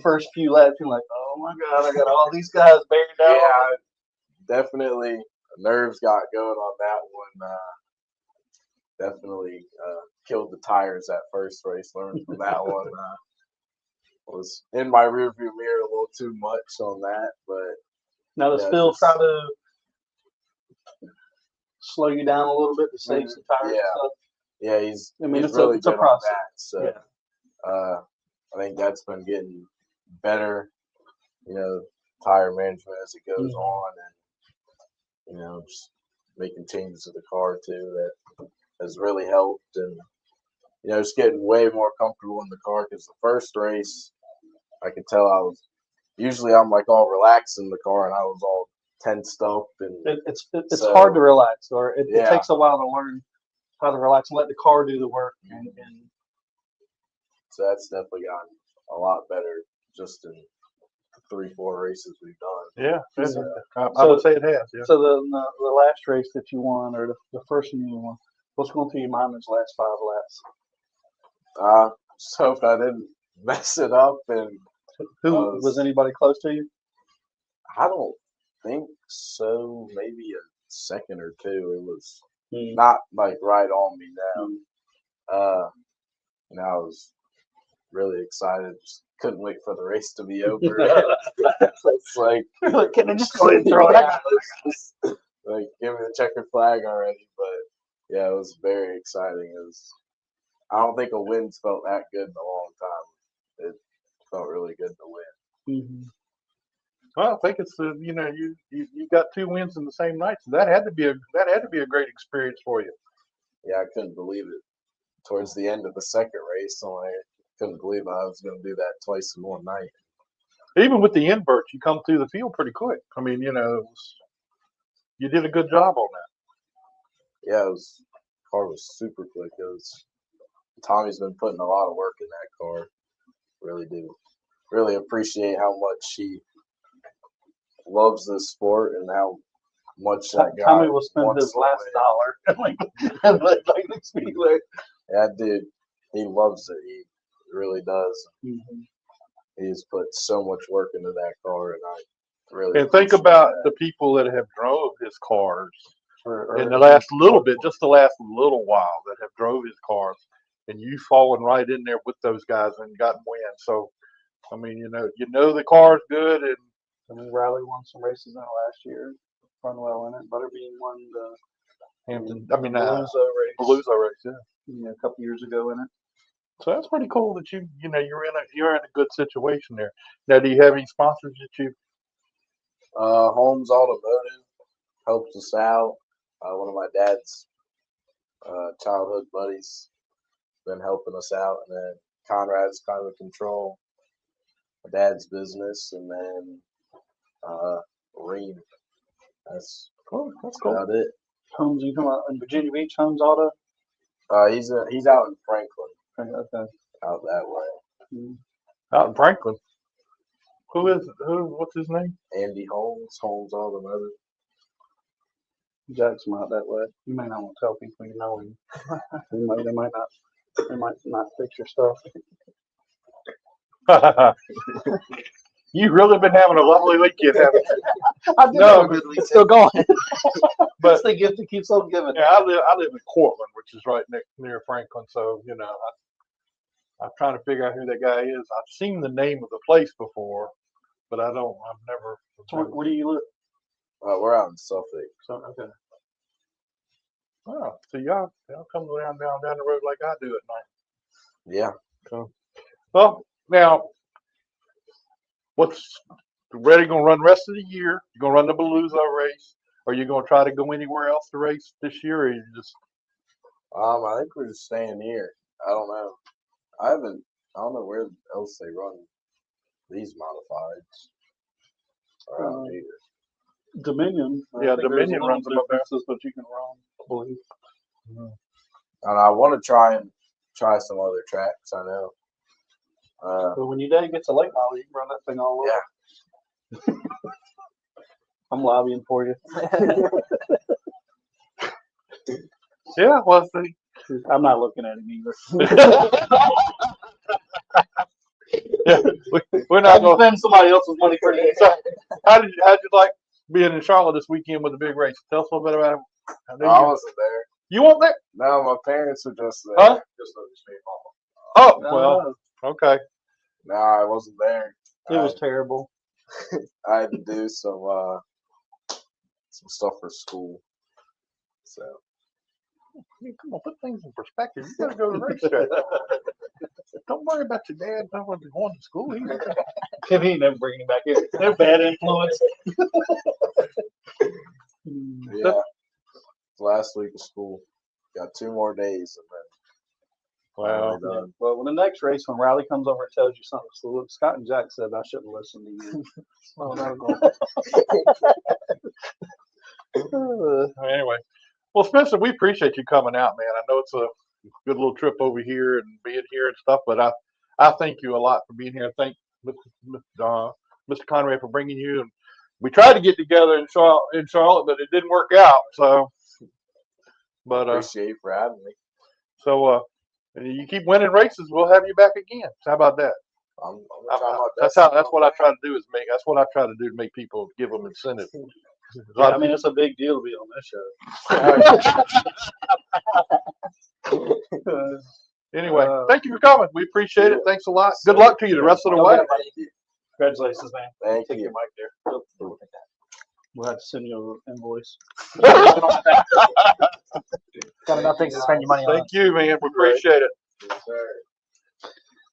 A: first few laps, you're like, oh my god, I got all these guys buried down.
H: Yeah, definitely nerves got going on that one. Definitely killed the tires that first race. Learned from that one. Was in my rearview mirror a little too much on that, but
A: now does Phil try to slow you down a little bit to save some tires?
H: Yeah,
A: and stuff?
H: yeah, he's
A: it's
H: really
A: a
H: good
A: process.
H: on that. So I think that's been getting better. Tire management as it goes on, and just making changes to the car too. That has really helped, and just getting way more comfortable in the car, because the first race I could tell I'm like all relaxed in the car, and I was all tensed up, and
A: it's hard to relax, or it takes a while to learn how to relax and let the car do the work. And
H: so that's definitely gotten a lot better just in 3-4 races we've done.
B: Yeah, I would say it has. Yeah.
A: So the last race that you won, or the first one you won, what's going through your mind those last 5 laps?
H: Just hope I didn't mess it up. And
A: was anybody close to you?
H: I don't think so. Maybe a second or two. It was not like right on me now. I was really excited. Just couldn't wait for the race to be over. It's like,
A: can I just go ahead and throw it out?
H: Like, give me the checkered flag already. But yeah, it was very exciting. I don't think a win's felt that good in a long time. It felt really good to win.
B: Well, I think it's you got 2 wins in the same night, so that had to be a great experience for you.
H: Yeah, I couldn't believe it. Towards the end of the second race, I couldn't believe I was going to do that twice in one night.
B: Even with the inverts, you come through the field pretty quick. I mean, you know, you did a good job on that.
H: Yeah, car was super quick. Tommy's been putting a lot of work in that car. Really do. Really appreciate how much he loves this sport and how much that guy
A: Tommy will spend
H: wants
A: his
H: to
A: last
H: win.
A: dollar like Speedway.
H: That dude, he loves it. He really does.
A: Mm-hmm.
B: He's put so much work into that car, and I really.
I: And think
B: appreciate
I: about
B: that.
I: the people that have drove his cars
B: Or
I: in the last little bit, just the last little while, that have drove his cars, and you fallen right in there with those guys and gotten wins. So, I mean, you know the car's good, and
A: I mean, Riley won some races in it last year. Run well in it. Butterbean won the
I: Hampton. I mean,
A: Palooza race.
I: Palooza race, yeah.
A: A couple years ago in it.
I: So that's pretty cool that you're in a good situation there. Now, do you have any sponsors that you?
H: Holmes Automotive helps us out. One of my dad's childhood buddies been helping us out, and then Conrad's kind of control my dad's business, and then Ream. That's
A: cool.
H: about it.
A: Holmes, you come out in Virginia Beach, Holmes Auto?
H: He's out in Franklin,
A: Okay.
H: out that way.
I: Out in Franklin. What's his name?
H: Andy Holmes Automotive.
A: Jack's from out that way. You may not want to tell people you know him. They might not fix your stuff.
I: You've really been having a lovely weekend, haven't you?
A: I did
I: No,
A: have a good weekend. Still going.
I: But
A: It's the gift that keeps on giving.
I: yeah, I live in Cortland, which is right near Franklin. So I'm trying to figure out who that guy is. I've seen the name of the place before, but I've never.
A: So where do you live?
H: We're out in Suffolk.
A: So, okay.
I: Oh, so y'all come down the road like I do at night.
H: Yeah.
I: So, well, now, what's ready gonna run rest of the year? You gonna run the Palooza race? Are you gonna try to go anywhere else to race this year, or you just?
H: I think we're just staying here. I don't know. I don't know where else they run these modifieds around here.
A: Dominion.
I: Yeah,
A: I think there's
I: Dominion
A: little
I: runs them up there.
A: differences, but you can run, I believe.
H: And I want to try some other tracks. I know.
A: But when your dad gets a late model, you can run that thing all over.
H: Yeah.
A: I'm lobbying for you.
I: Yeah, well, see.
A: I'm not looking at him either.
I: Yeah, we're
A: I
I: not gonna.
A: spend somebody else's money for you.
I: So, how'd you like being in Charlotte this weekend with the big race? Tell us a little bit about it.
H: No, I wasn't there.
I: You weren't there?
H: No, my parents were just there.
I: Huh?
H: Just let me speak.
I: Oh, well, okay.
H: No, I wasn't there.
A: It was terrible.
H: I had to do some stuff for school. So
I: Come on, put things in perspective. You gotta go to the racetrack. Don't worry about your dad. Don't worry about going to school either.
A: If he ain't never bringing him back here. They're bad influence.
H: yeah, last week of school. Got 2 more days and then.
I: Wow.
H: done.
A: Well, when the next race, when Riley comes over and tells you something, so look, Scott and Jack said I shouldn't listen to you. Oh, no,
I: Anyway, well, Spencer, we appreciate you coming out, man. I know it's a good little trip over here and being here and stuff, but I thank you a lot for being here. Thank Mr. Conrad for bringing you. And we tried to get together in Charlotte, but it didn't work out. So, but
H: Appreciate you for having me.
I: so you keep winning races, we'll have you back again. How about that?
H: I'm gonna try my best.
I: That's what I try to do that's what I try to do to make people give them incentive.
A: yeah, I mean, it's a big deal to be on this show.
I: Anyway, thank you for coming. We appreciate it. Thanks a lot. Good luck to you the rest of the way.
A: Congratulations, man.
H: Thank
A: Take
H: you.
A: your mic there. We'll have to send you an invoice.
C: Got enough things to spend your money on.
I: Thank you, man. We appreciate it.
H: Yes, sir.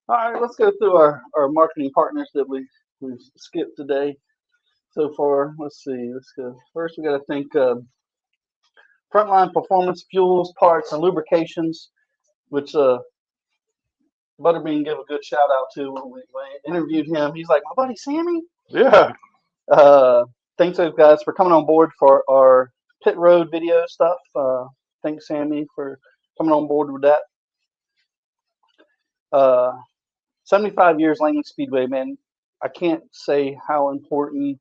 A: All right, let's go through our marketing partners that we've skipped today so far. Let's see. Let's go. First, we got to thank Frontline Performance Fuels, Parts, and Lubrications, which Butterbean gave a good shout out to when we interviewed him. He's like, my buddy Sammy.
B: Yeah.
A: Thanks those guys for coming on board for our pit road video stuff. Thanks Sammy for coming on board with that. 75 years Langley Speedway, man. I can't say how important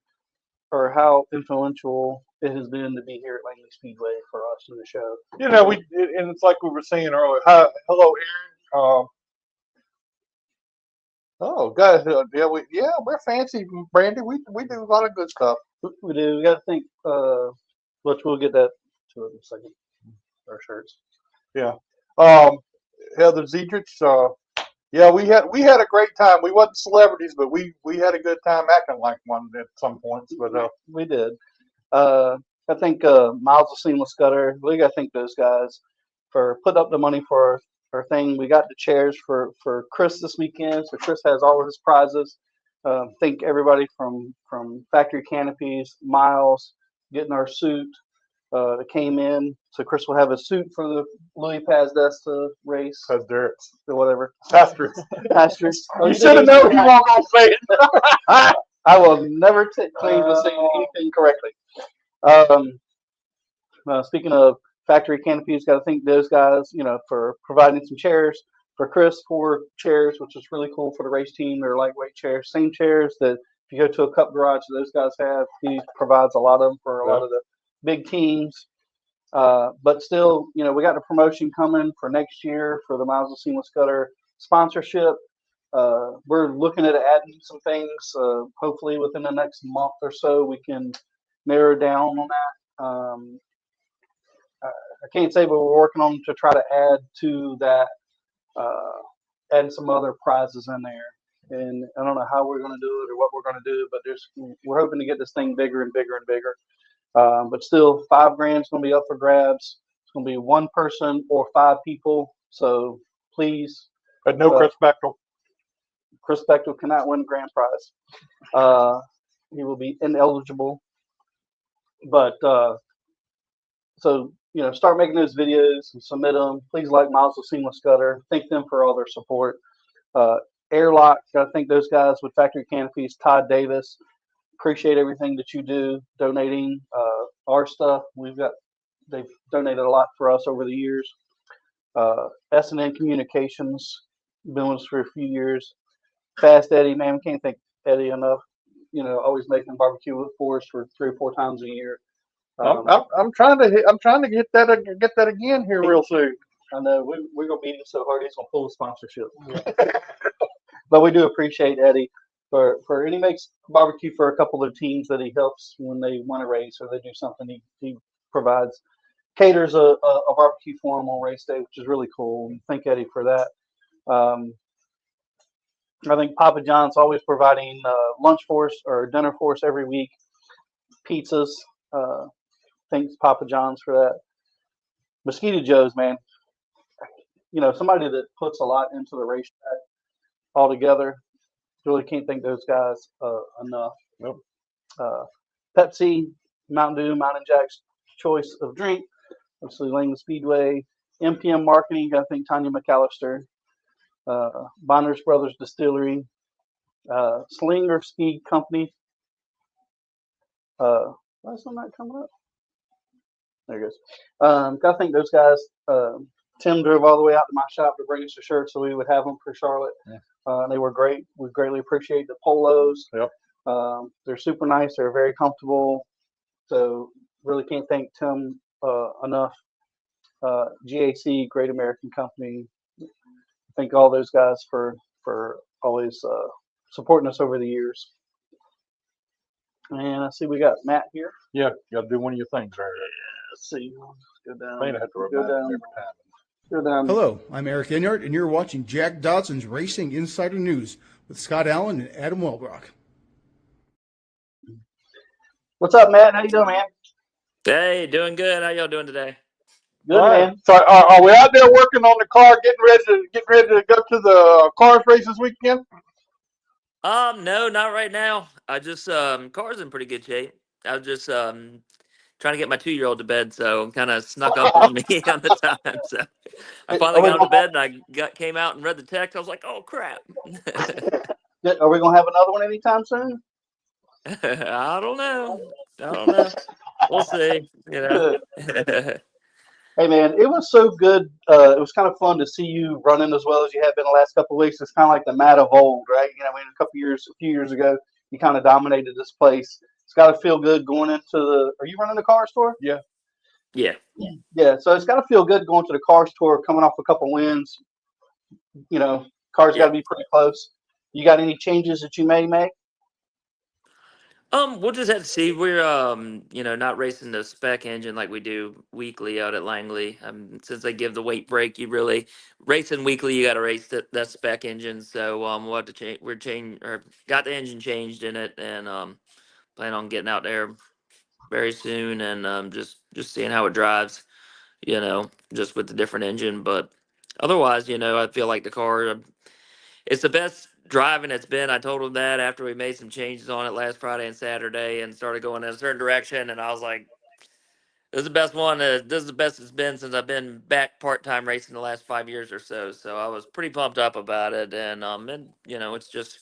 A: or how influential it has been to be here at Langley Speedway for us in the show.
B: You know, and it's like we were saying earlier. Hello, Aaron. Oh, guys, we're fancy, Brandy. We do a lot of good stuff.
A: We do. We got to think. Which we'll get that to in a second. Our shirts.
B: Yeah. Heather Ziedrich. Yeah, we had a great time. We wasn't celebrities, but we had a good time acting like one at some points. But
A: we did. I think Miles of Seamless Gutter. We got to thank those guys for putting up the money for our thing. We got the chairs for Chris this weekend, so Chris has all of his prizes. Thank everybody from Factory Canopies, Miles, getting our suit that came in. So Chris will have a suit for the Louis Pazdesta race.
B: Pazdesta.
A: Or whatever.
B: Pastors.
A: Oh,
B: you should have known he won't go say it.
A: I will never claim to say anything correctly. Speaking of Factory Canopies, got to thank those guys, for providing some chairs. For Chris, 4 chairs, which is really cool for the race team. They're lightweight chairs, same chairs that if you go to a cup garage that those guys have, he provides a lot of them for a lot of the big teams. But still, we got a promotion coming for next year for the Miles of Seamless Gutter sponsorship. We're looking at adding some things. Hopefully within the next month or so, we can narrow down on that. I can't say, but we're working on to try to add to that, add some other prizes in there. And I don't know how we're going to do it or what we're going to do, but we're hoping to get this thing bigger and bigger and bigger. But still, $5,000 is going to be up for grabs. It's going to be 1 person or 5 people. So please.
B: But no Chris Bechtel.
A: Chris Bechtel cannot win the grand prize. He will be ineligible. But so start making those videos and submit them. Please like Miles of Seamless Gutter. Thank them for all their support. Airlock, got to thank those guys with Factory Canopies. Todd Davis, appreciate everything that you do, donating our stuff. They've donated a lot for us over the years. S&N Communications, been with us for a few years. Fast Eddie, man, we can't thank Eddie enough. Always making barbecue for us for 3 or 4 times a year.
B: I'm trying to get that again here real soon.
A: I know we're gonna beat him so hard he's gonna pull the sponsorship. But we do appreciate Eddie for and he makes barbecue for a couple of teams that he helps when they want to race or they do something. He caters a barbecue for them on race day, which is really cool. And thank Eddie for that. I think Papa John's always providing lunch for us or dinner for us every week. Pizzas. Thanks Papa John's for that. Mosquito Joe's, man. Somebody that puts a lot into the racetrack altogether. Really can't thank those guys enough.
B: Nope.
A: Pepsi, Mountain Dew, Mountain Jack's choice of drink. Obviously, Langley Speedway. MPM Marketing, I think Tanya McAllister. Bonners Brothers Distillery. Slinger Speed Company. Why is that not coming up? There it goes. Got to thank those guys. Tim drove all the way out to my shop to bring us a shirt so we would have them for Charlotte. Yeah. They were great. We greatly appreciate the polos.
B: Yep.
A: They're super nice. They're very comfortable. So really can't thank Tim enough. GAC, Great American Company. Thank all those guys for always supporting us over the years. And I see we got Matt here.
B: Yeah, you got to do one of your things right there.
A: Let's see. Go down.
B: I have to remind him every time.
A: Go down.
J: Hello, I'm Eric Enyart, and you're watching Jack Dodson'S Racing Insider News with Scott Allen and Adam Welbrock.
A: What's up, Matt? How you doing, man?
K: Hey, doing good. How y'all doing today?
A: Good, man.
B: So are we out there working on the car, getting ready to go to the cars race this weekend?
K: No, not right now. I just car's in pretty good shape. I was just trying trying to get my 2-year-old to bed, so kind of snuck up on me on the time. So I finally got him to bed, and I came out and read the text. I was like, "Oh crap!"
A: Are we gonna have another one anytime soon?
K: I don't know. I don't know. We'll see. You know.
A: Hey man, it was so good. It was kind of fun to see you running as well as you have been the last couple of weeks. It's kind of like the Matt of old, right? You know, I mean, a few years ago, you kind of dominated this place. It's got to feel good going into the. Are you running the car store?
I: Yeah.
K: Yeah.
A: Yeah. So it's got to feel good going to the car store, coming off a couple wins. You know, car's got to be pretty close. You got any changes that you may make?
K: We'll just have to see. We're not racing the spec engine like we do weekly out at Langley. Since they give the weight break, you really racing weekly. You got to race that spec engine. So we'll have to change. Got the engine changed in it, and plan on getting out there very soon, and just seeing how it drives. Just with the different engine, but otherwise, I feel like the car. It's the best driving it's been. I told him that after we made some changes on it last Friday and Saturday and started going in a certain direction. And I was like, this is the best one. This is the best it's been since I've been back part-time racing the last 5 years or so. So I was pretty pumped up about it. And it's just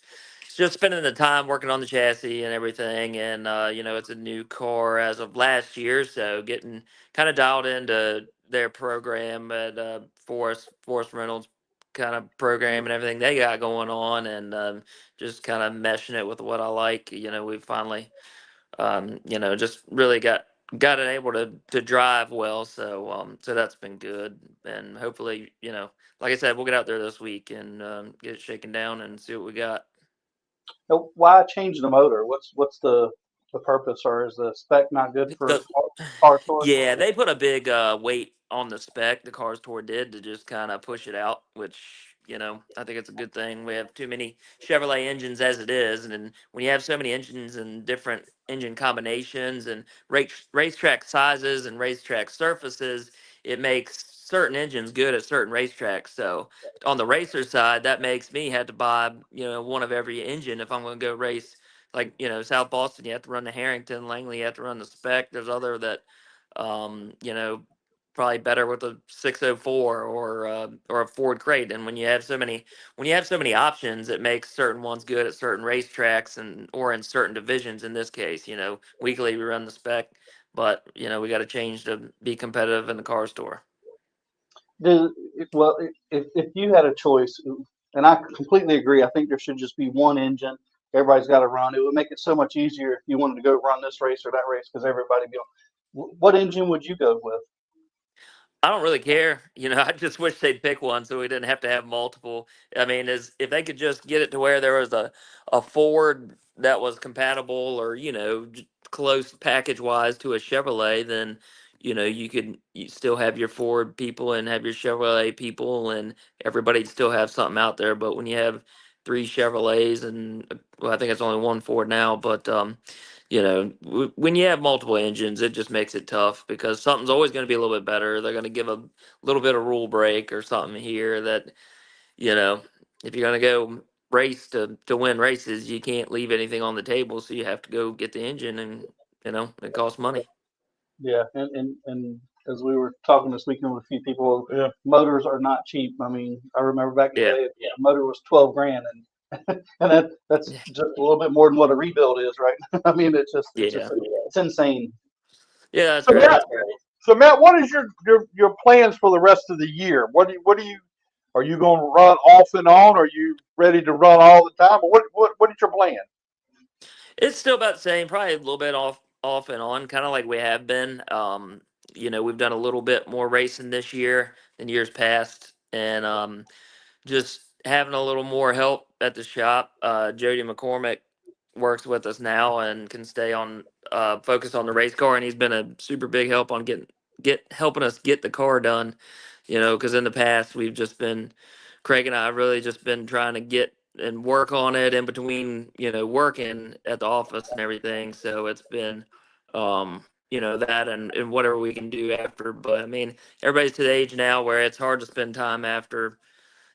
K: spending the time working on the chassis and everything. And, it's a new car as of last year. So getting kind of dialed into their program at Forrest Reynolds kind of program and everything they got going on, and just kind of meshing it with what I like. We finally, just really got it able to drive well. So that's been good. And hopefully, like I said, we'll get out there this week and get it shaken down and see what we got.
A: So why change the motor? What's the purpose, or is the spec not good for car store?
K: Yeah, they put a big weight on the spec. The Cars Tour did to just kind of push it out, which I think it's a good thing. We have too many Chevrolet engines as it is, and then when you have so many engines and different engine combinations and racetrack sizes and racetrack surfaces, it makes certain engines good at certain racetracks. So on the racer side, that makes me have to buy one of every engine if I'm going to go race. Like, South Boston, you have to run the Harrington. Langley, you have to run the Spec. There's other that, probably better with a 604 or a Ford Crate. And when you have so many options, it makes certain ones good at certain racetracks or in certain divisions. In this case, weekly we run the Spec, but we got to change to be competitive in the car store.
A: Well, if you had a choice, and I completely agree, I think there should just be one engine. Everybody's got to run. It would make it so much easier if you wanted to go run this race or that race because everybody be on. What engine would you go with?
K: I don't really care. I just wish they'd pick one so we didn't have to have multiple. I mean, if they could just get it to where there was a Ford that was compatible or, close package wise to a Chevrolet, then, you still have your Ford people and have your Chevrolet people and everybody'd still have something out there. But when you have 3 Chevrolets and, well, I think it's only 1 Ford now, but, when you have multiple engines, it just makes it tough because something's always going to be a little bit better. They're going to give a little bit of rule break or something here that, if you're going to go race to win races, you can't leave anything on the table. So you have to go get the engine and, it costs money.
A: Yeah. And as we were talking this weekend with a few people,
I: Yeah.
A: motors are not cheap. I mean, I remember back in the
K: Yeah.
A: day, a motor was 12 grand and that's just a little bit more than what a rebuild is, right? I mean, it's insane.
K: Yeah, that's
I: So
K: right.
I: Matt, what is your plans for the rest of the year? What do you are you going to run off and on? Are you ready to run all the time? Or what is your plan?
K: It's still about the same, probably a little bit off and on, kind of like we have been. We've done a little bit more racing this year than years past, and just having a little more help at the shop. Jody McCormick works with us now and can stay on focus on the race car, and he's been a super big help on helping us get the car done. Because in the past we've just been Craig and I really just been trying to get and work on it in between working at the office and everything. So it's been that and whatever we can do after. But I mean, everybody's to the age now where it's hard to spend time after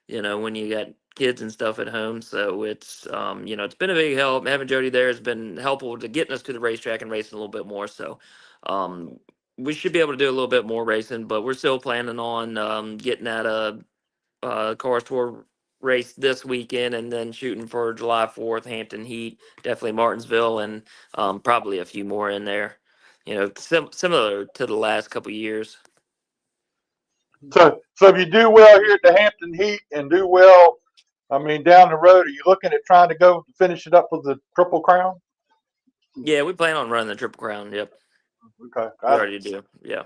K: when you got kids and stuff at home. So it's, it's been a big help. Having Jody there has been helpful to getting us to the racetrack and racing a little bit more. So um, we should be able to do a little bit more racing, but we're still planning on getting at a Cars Tour race this weekend, and then shooting for July 4th, Hampton Heat, definitely Martinsville, and probably a few more in there. Similar to the last couple years.
B: So if you do well here at the Hampton Heat and do well, I mean, down the road, are you looking at trying to go finish it up with the Triple Crown?
K: Yeah, we plan on running the Triple Crown. Yep.
B: Okay.
K: We already do. Yeah.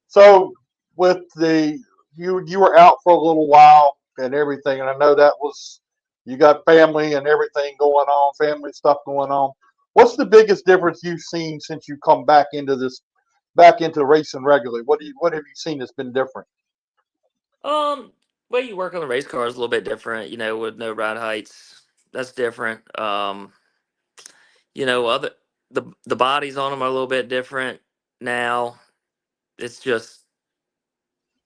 B: So with you were out for a little while and everything, and I know that was, you got family and everything going on, family stuff going on. What's the biggest difference you've seen since you come back into racing regularly? What have you seen that's been different?
K: Way you work on the race car is a little bit different, with no ride heights. That's different. Other the bodies on them are a little bit different now. It's just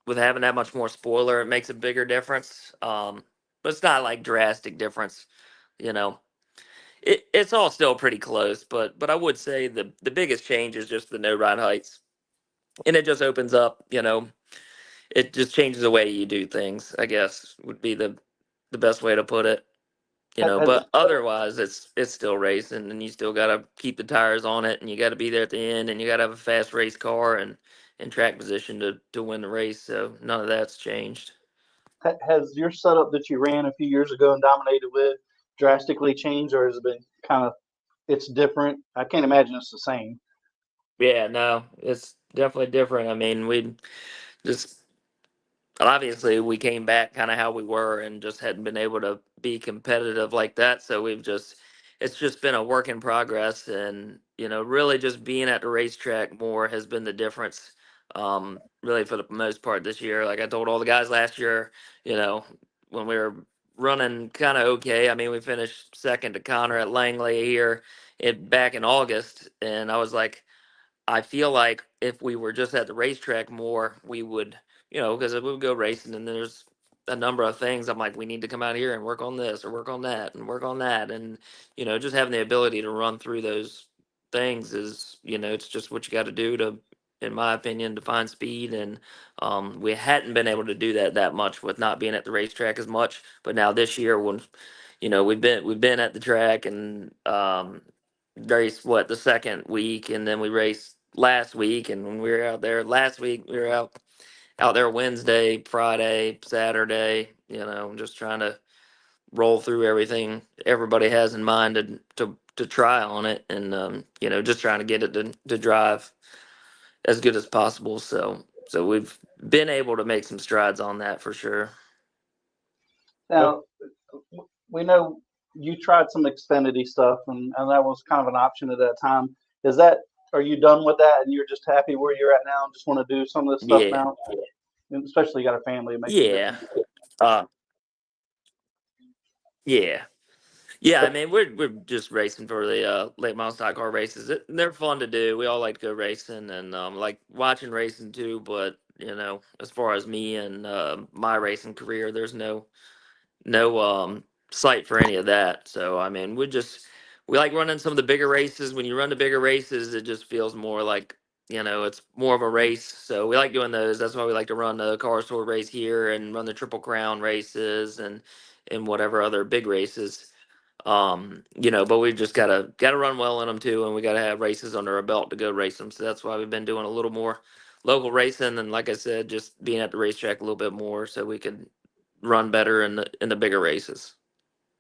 K: with having that much more spoiler, it makes a bigger difference. But it's not like drastic difference, you know. It's all still pretty close, but I would say the biggest change is just the no ride heights. And it just opens up, it just changes the way you do things, I guess would be the best way to put it.
A: Has
K: But otherwise it's still racing, and you still gotta keep the tires on it, and you gotta be there at the end, and you gotta have a fast race car and track position to win the race. So none of that's changed.
A: has your setup that you ran a few years ago and dominated with drastically changed, or has it been kind of it's different? I can't imagine it's the same.
K: Yeah, no, it's definitely different. I mean, we just obviously we came back kind of how we were and just hadn't been able to be competitive like that. So it's just been a work in progress, and really just being at the racetrack more has been the difference. Really for the most part this year. Like I told all the guys last year, when we were running kind of okay. I mean, we finished second to CONRAD at Langley here back in August, and I was like, I feel like if we were just at the racetrack more, we would, because we would go racing and there's a number of things. I'm like, we need to come out here and work on this or work on that and work on that. And, just having the ability to run through those things is, it's just what you got to do to, in my opinion, to find speed. And we hadn't been able to do that much with not being at the racetrack as much. But now this year, when, we've been at the track and raced the second week, and then we raced last week, and when we were out there last week, we were out there Wednesday, Friday, Saturday, just trying to roll through everything everybody has in mind to try on it, and just trying to get it to drive as good as possible. So we've been able to make some strides on that for sure.
A: Now, we know you tried some Xfinity stuff, and that was kind of an option at that time. Are you done with that, and you're just happy where you're at now and just want to do some of this stuff
K: Yeah,
A: now? And especially you got a family, it makes a
K: yeah,
A: difference.
K: uh, yeah. Yeah, I mean we're just racing for the late model stock car races. They're fun to do. We all like to go racing and like watching racing too. But as far as me and my racing career, there's no sight for any of that. So I mean we like running some of the bigger races. When you run the bigger races, it just feels more like it's more of a race. So we like doing those. That's why we like to run the Cars Tour race here and run the Triple Crown races and whatever other big races. But we've just gotta run well in them too, and we gotta have races under our belt to go race them. So that's why we've been doing a little more local racing, and like I said, just being at the racetrack a little bit more so we could run better in the bigger races.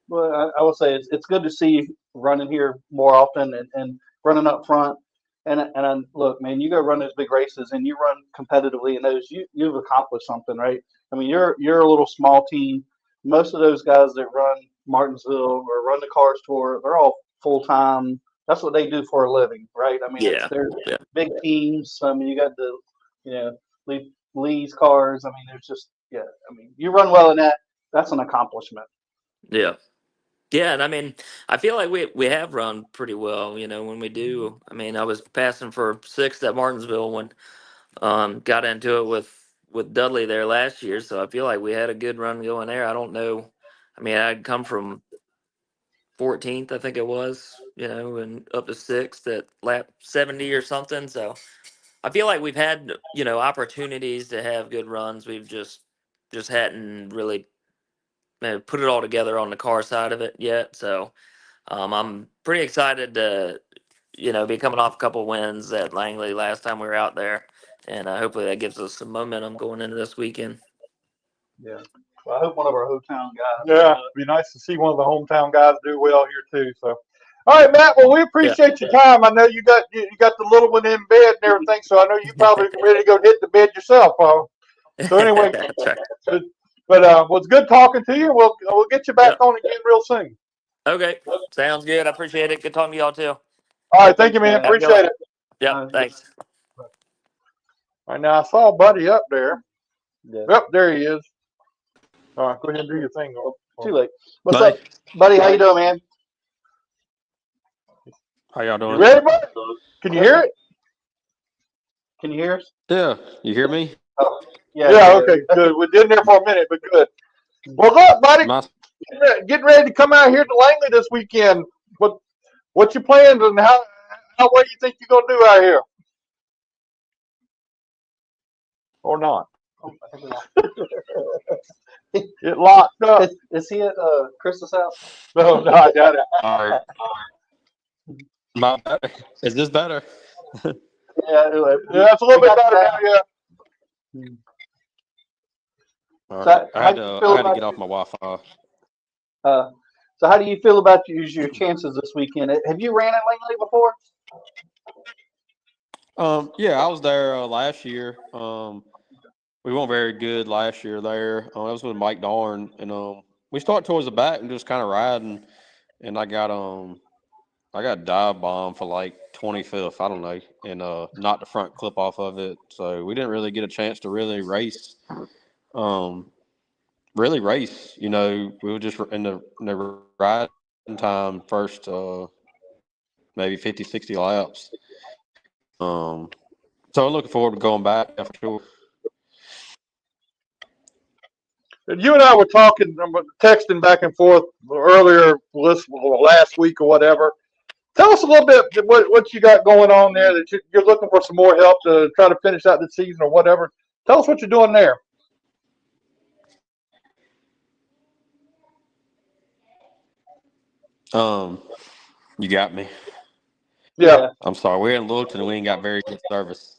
A: Well, I will say it's good to see you running here more often and running up front. And look, man, you go run those big races and you run competitively in those. You've accomplished something, right? I mean, you're a little small team. Most of those guys that run Martinsville or run the Cars Tour, they're all full time. That's what they do for a living, right? I mean,
K: Yeah,
A: they're
K: yeah,
A: big teams. I mean, you got you know, Lee's cars. I mean, there's just yeah. I mean, you run well in that. That's an accomplishment.
K: yeah. Yeah, and I mean, I feel like we have run pretty well, when we do. I mean, I was passing for sixth at Martinsville when got into it with Dudley there last year, so I feel like we had a good run going there. I don't know. I mean, I'd come from 14th, I think it was, and up to 6th at lap 70 or something. So I feel like we've had, opportunities to have good runs. We've just hadn't really put it all together on the car side of it yet. So I'm pretty excited to, be coming off a couple wins at Langley last time we were out there. And hopefully that gives us some momentum going into this weekend.
A: Yeah. Well, I hope one of our hometown guys.
B: Yeah, it'd be nice to see one of the hometown guys do well here too. So, all right, Matt. Well, we appreciate your time. I know you got the little one in bed and everything, so I know you probably ready to go hit the bed yourself. So anyway,
K: That's right.
B: but well, it's good talking to you. We'll get you back on again real soon.
K: Okay, sounds good. I appreciate it. Good talking to y'all too.
B: All right, thank you, man. Appreciate it.
K: Yep, thanks.
B: All right, now I saw Buddy up there.
A: Yeah.
B: Yep, there he is. All right, go ahead and do your thing.
A: Too late. What's up, buddy? How you doing, man?
L: How y'all doing?
B: You ready, buddy? Can you hear it?
A: Can you hear us?
L: Yeah, you hear me?
A: Oh,
B: yeah. Okay, good. We did there for a minute, but good. Well, look, buddy, getting ready to come out here to Langley this weekend. What's your plans and how well you think you're gonna do out here, or not? Get locked up.
A: Is he at Chris's house?
B: No, I doubt it.
L: All right. Is this better?
A: Yeah,
B: it's a little bit better now. Yeah.
L: All right. I had to get off my Wi-Fi.
A: So how do you feel about your chances this weekend? Have you ran at Langley before?
L: Yeah, I was there last year. We weren't very good last year there. I was with Mike Darn, and we started towards the back and just kind of riding, and I got dive bomb for like 25th, I don't know, and knocked the front clip off of it. So we didn't really get a chance to really race. We were just in the riding time first, maybe 50, 60 laps. So I'm looking forward to going back for sure.
B: And you and I were texting back and forth earlier last week or whatever. Tell us a little bit what you got going on there, that you're looking for some more help to try to finish out the season or whatever. Tell us what you're doing there.
L: You got me.
B: Yeah.
L: I'm sorry. We're in Littleton and we ain't got very good service.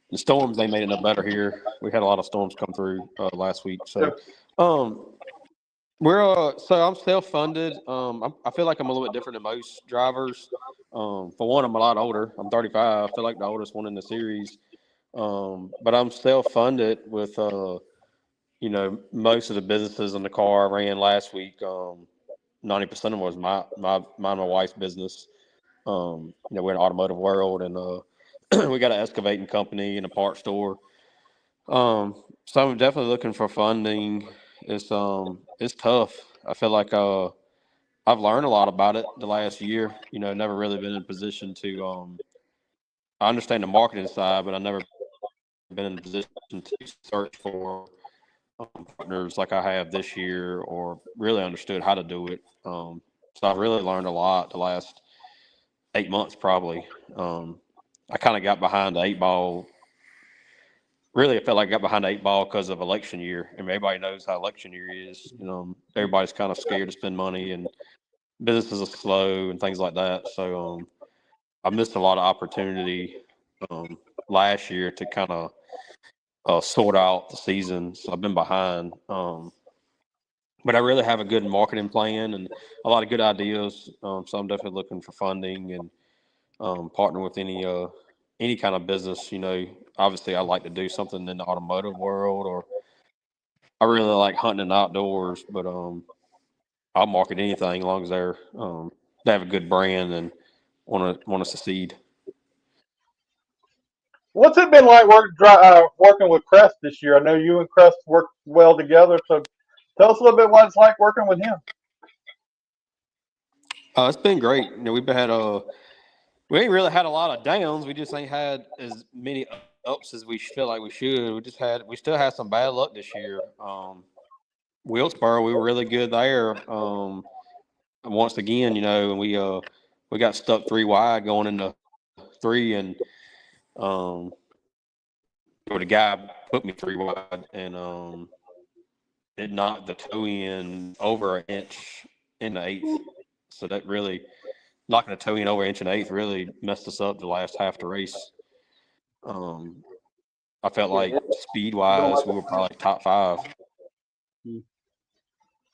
L: The storms, they made it no better here. We had a lot of storms come through last week. So, I'm self-funded. I feel like I'm a little bit different than most drivers. For one, I'm a lot older. I'm 35. I feel like the oldest one in the series. But I'm self-funded with, most of the businesses in the car I ran last week. 90% of them was my wife's business. We're in the automotive world, and we got an excavating company and a parts store. So I'm definitely looking for funding. It's tough. I feel like I've learned a lot about it the last year. Never really been in a position to I understand the marketing side, but I've never been in a position to search for partners like I have this year, or really understood how to do it. So I've really learned a lot the last 8 months, probably. I kind of got behind the 8-ball. Really, I felt like I got behind the 8-ball because of election year, and everybody knows how election year is. Everybody's kind of scared to spend money, and businesses are slow and things like that. So I missed a lot of opportunity last year to kind of sort out the season. So I've been behind. But I really have a good marketing plan and a lot of good ideas. So I'm definitely looking for funding and partner with any kind of business. Obviously I like to do something in the automotive world, or I really like hunting and outdoors, but I'll market anything as long as they have a good brand and want to succeed.
B: What's it been like working with Crest this year? I know you and Crest work well together, so tell us a little bit what it's like working with him.
L: It's been great. We ain't really had a lot of downs. We just ain't had as many ups as we feel like we should. We still had some bad luck this year. Wilkesboro, we were really good there. Once again, and we got stuck 3 wide going into 3, and the guy put me 3 wide, and it knocked the toe in over an inch in the eighth. So that really knocking the toe in over an inch in the eighth really messed us up the last half of the race. I felt like speed wise, we were probably top 5.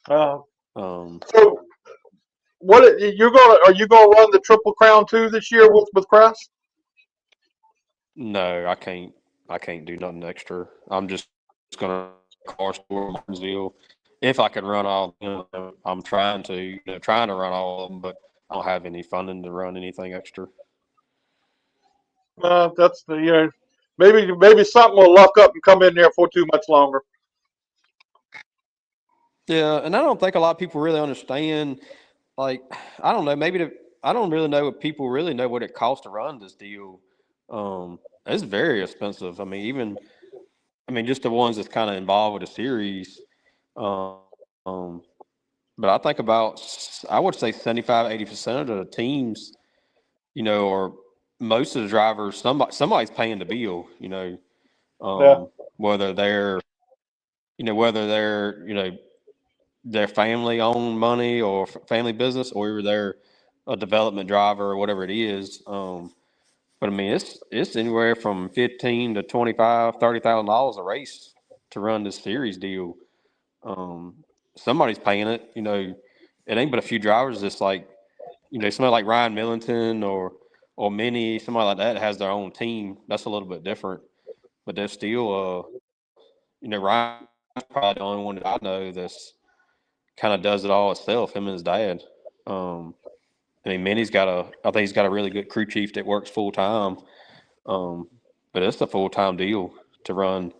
B: So
L: Um,
B: what are you gonna run the Triple Crown too this year with Crest?
L: no, I can't do nothing extra. I'm just gonna car store Martinsville. If I can run all, I'm trying to run all of them, but I don't have any funding to run anything extra.
B: That's the maybe something will luck up and come in there for too much longer.
L: Yeah, and I don't think a lot of people really understand. Like, I don't know, I don't really know if people really know what it costs to run this deal. It's very expensive. I mean, just the ones that's kind of involved with the series. Um, but I think I would say 75-80% of the teams, or most of the drivers, somebody's paying the bill, whether they're their family owned money or family business, or they're a development driver or whatever it is. But I mean, it's anywhere from $15,000 to $25,000, $30,000 a race to run this series deal. Somebody's paying it. It ain't but a few drivers that's like, somebody like Ryan Millington or Minnie, somebody like that has their own team. That's a little bit different, but they're still, Ryan's probably the only one that I know that's kind of does it all itself. Him and his dad. I mean, Minnie's I think he's got a really good crew chief that works full time. But it's a full time deal to run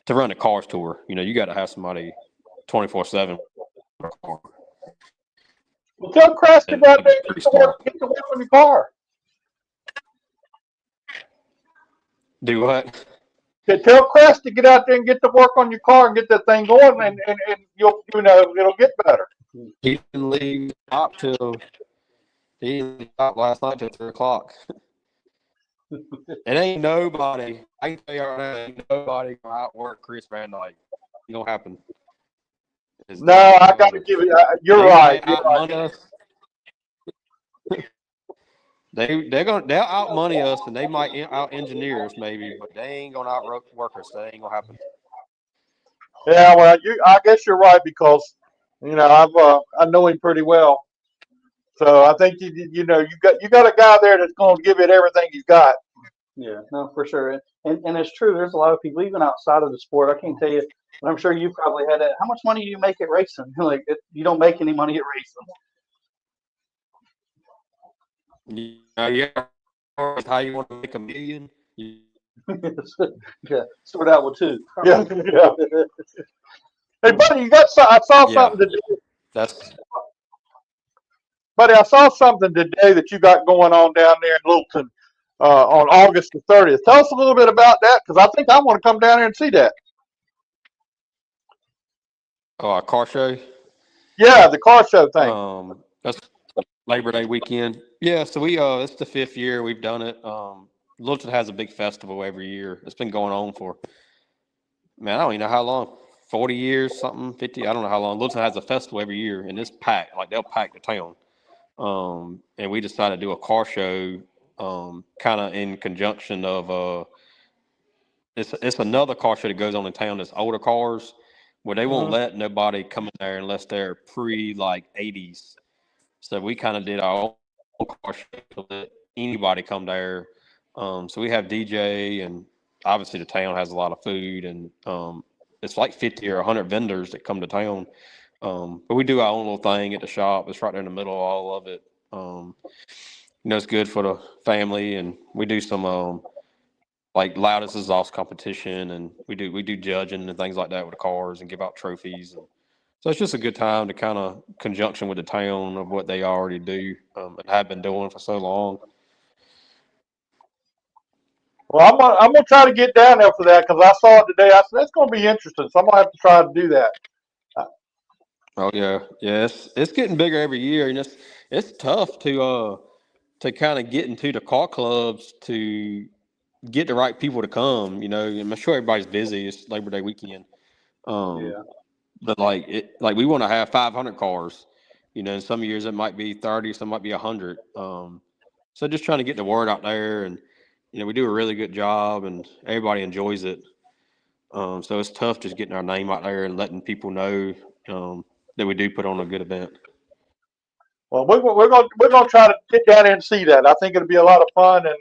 L: a cars tour. You got to have somebody 24/7.
B: Well, tell Crest to go out there and get to work on your car.
L: Do what?
B: Tell Crest to get out there and get to work on your car and get that thing going, and it'll get better.
L: He didn't leave last night till 3:00. It ain't nobody. I can tell you right now, ain't nobody gonna outwork Chris VanDyke. It ain't gonna happen.
B: No, I got to give it. You're right.
L: They'll out money us, and they might out engineer us maybe, but they ain't gonna outwork us. That ain't gonna happen.
B: Yeah, well, I guess you're right because I know him pretty well, so I think you got a guy there that's gonna give it everything he's got.
A: Yeah, no, for sure, and it's true. There's a lot of people even outside of the sport. I can't tell you, and I'm sure you probably had that. How much money do you make at racing? You don't make any money at racing.
L: Yeah. How you want to make $1 million?
A: Yeah, start out with 2.
B: Yeah. Hey, buddy, I saw something today. Buddy, I saw something today that you got going on down there in Littleton on August the 30th. Tell us a little bit about that, because I think I want to come down there and see that.
L: Oh, a car show?
B: Yeah, the car show thing.
L: That's Labor Day weekend. Yeah, so it's the 5th year we've done it. Littleton has a big festival every year. It's been going on for, man, I don't even know how long. 40 years, something, 50. I don't know how long. Littleton has a festival every year, and it's packed. Like, they'll pack the town. And we decided to do a car show, kind of in conjunction of it's another car show that goes on in town that's older cars, where they won't let nobody come in there unless they're like 80s. So we kind of did our own car show to let anybody come there. So we have DJ, and obviously the town has a lot of food, and it's like 50 or 100 vendors that come to town. But we do our own little thing at the shop. It's right there in the middle of all of it. It's good for the family, and we do some like loudest exhaust competition, and we do judging and things like that with the cars and give out trophies. And so it's just a good time to kind of conjunction with the town of what they already do and have been doing for so long.
B: Well, I'm gonna try to get down there for that, because I saw it today. I said that's gonna be interesting, so I'm gonna have to try to do that.
L: Oh yeah, yeah. It's getting bigger every year, and it's tough to kind of get into the car clubs to get the right people to come. I'm sure everybody's busy. It's Labor Day weekend. Um,
A: Yeah.
L: but like we want to have 500 cars. And some years it might be 30, some might be 100. So just trying to get the word out there, and we do a really good job, and everybody enjoys it. So it's tough just getting our name out there and letting people know that we do put on a good event.
B: Well, we're gonna try to get down there and see that. I think it'll be a lot of fun, and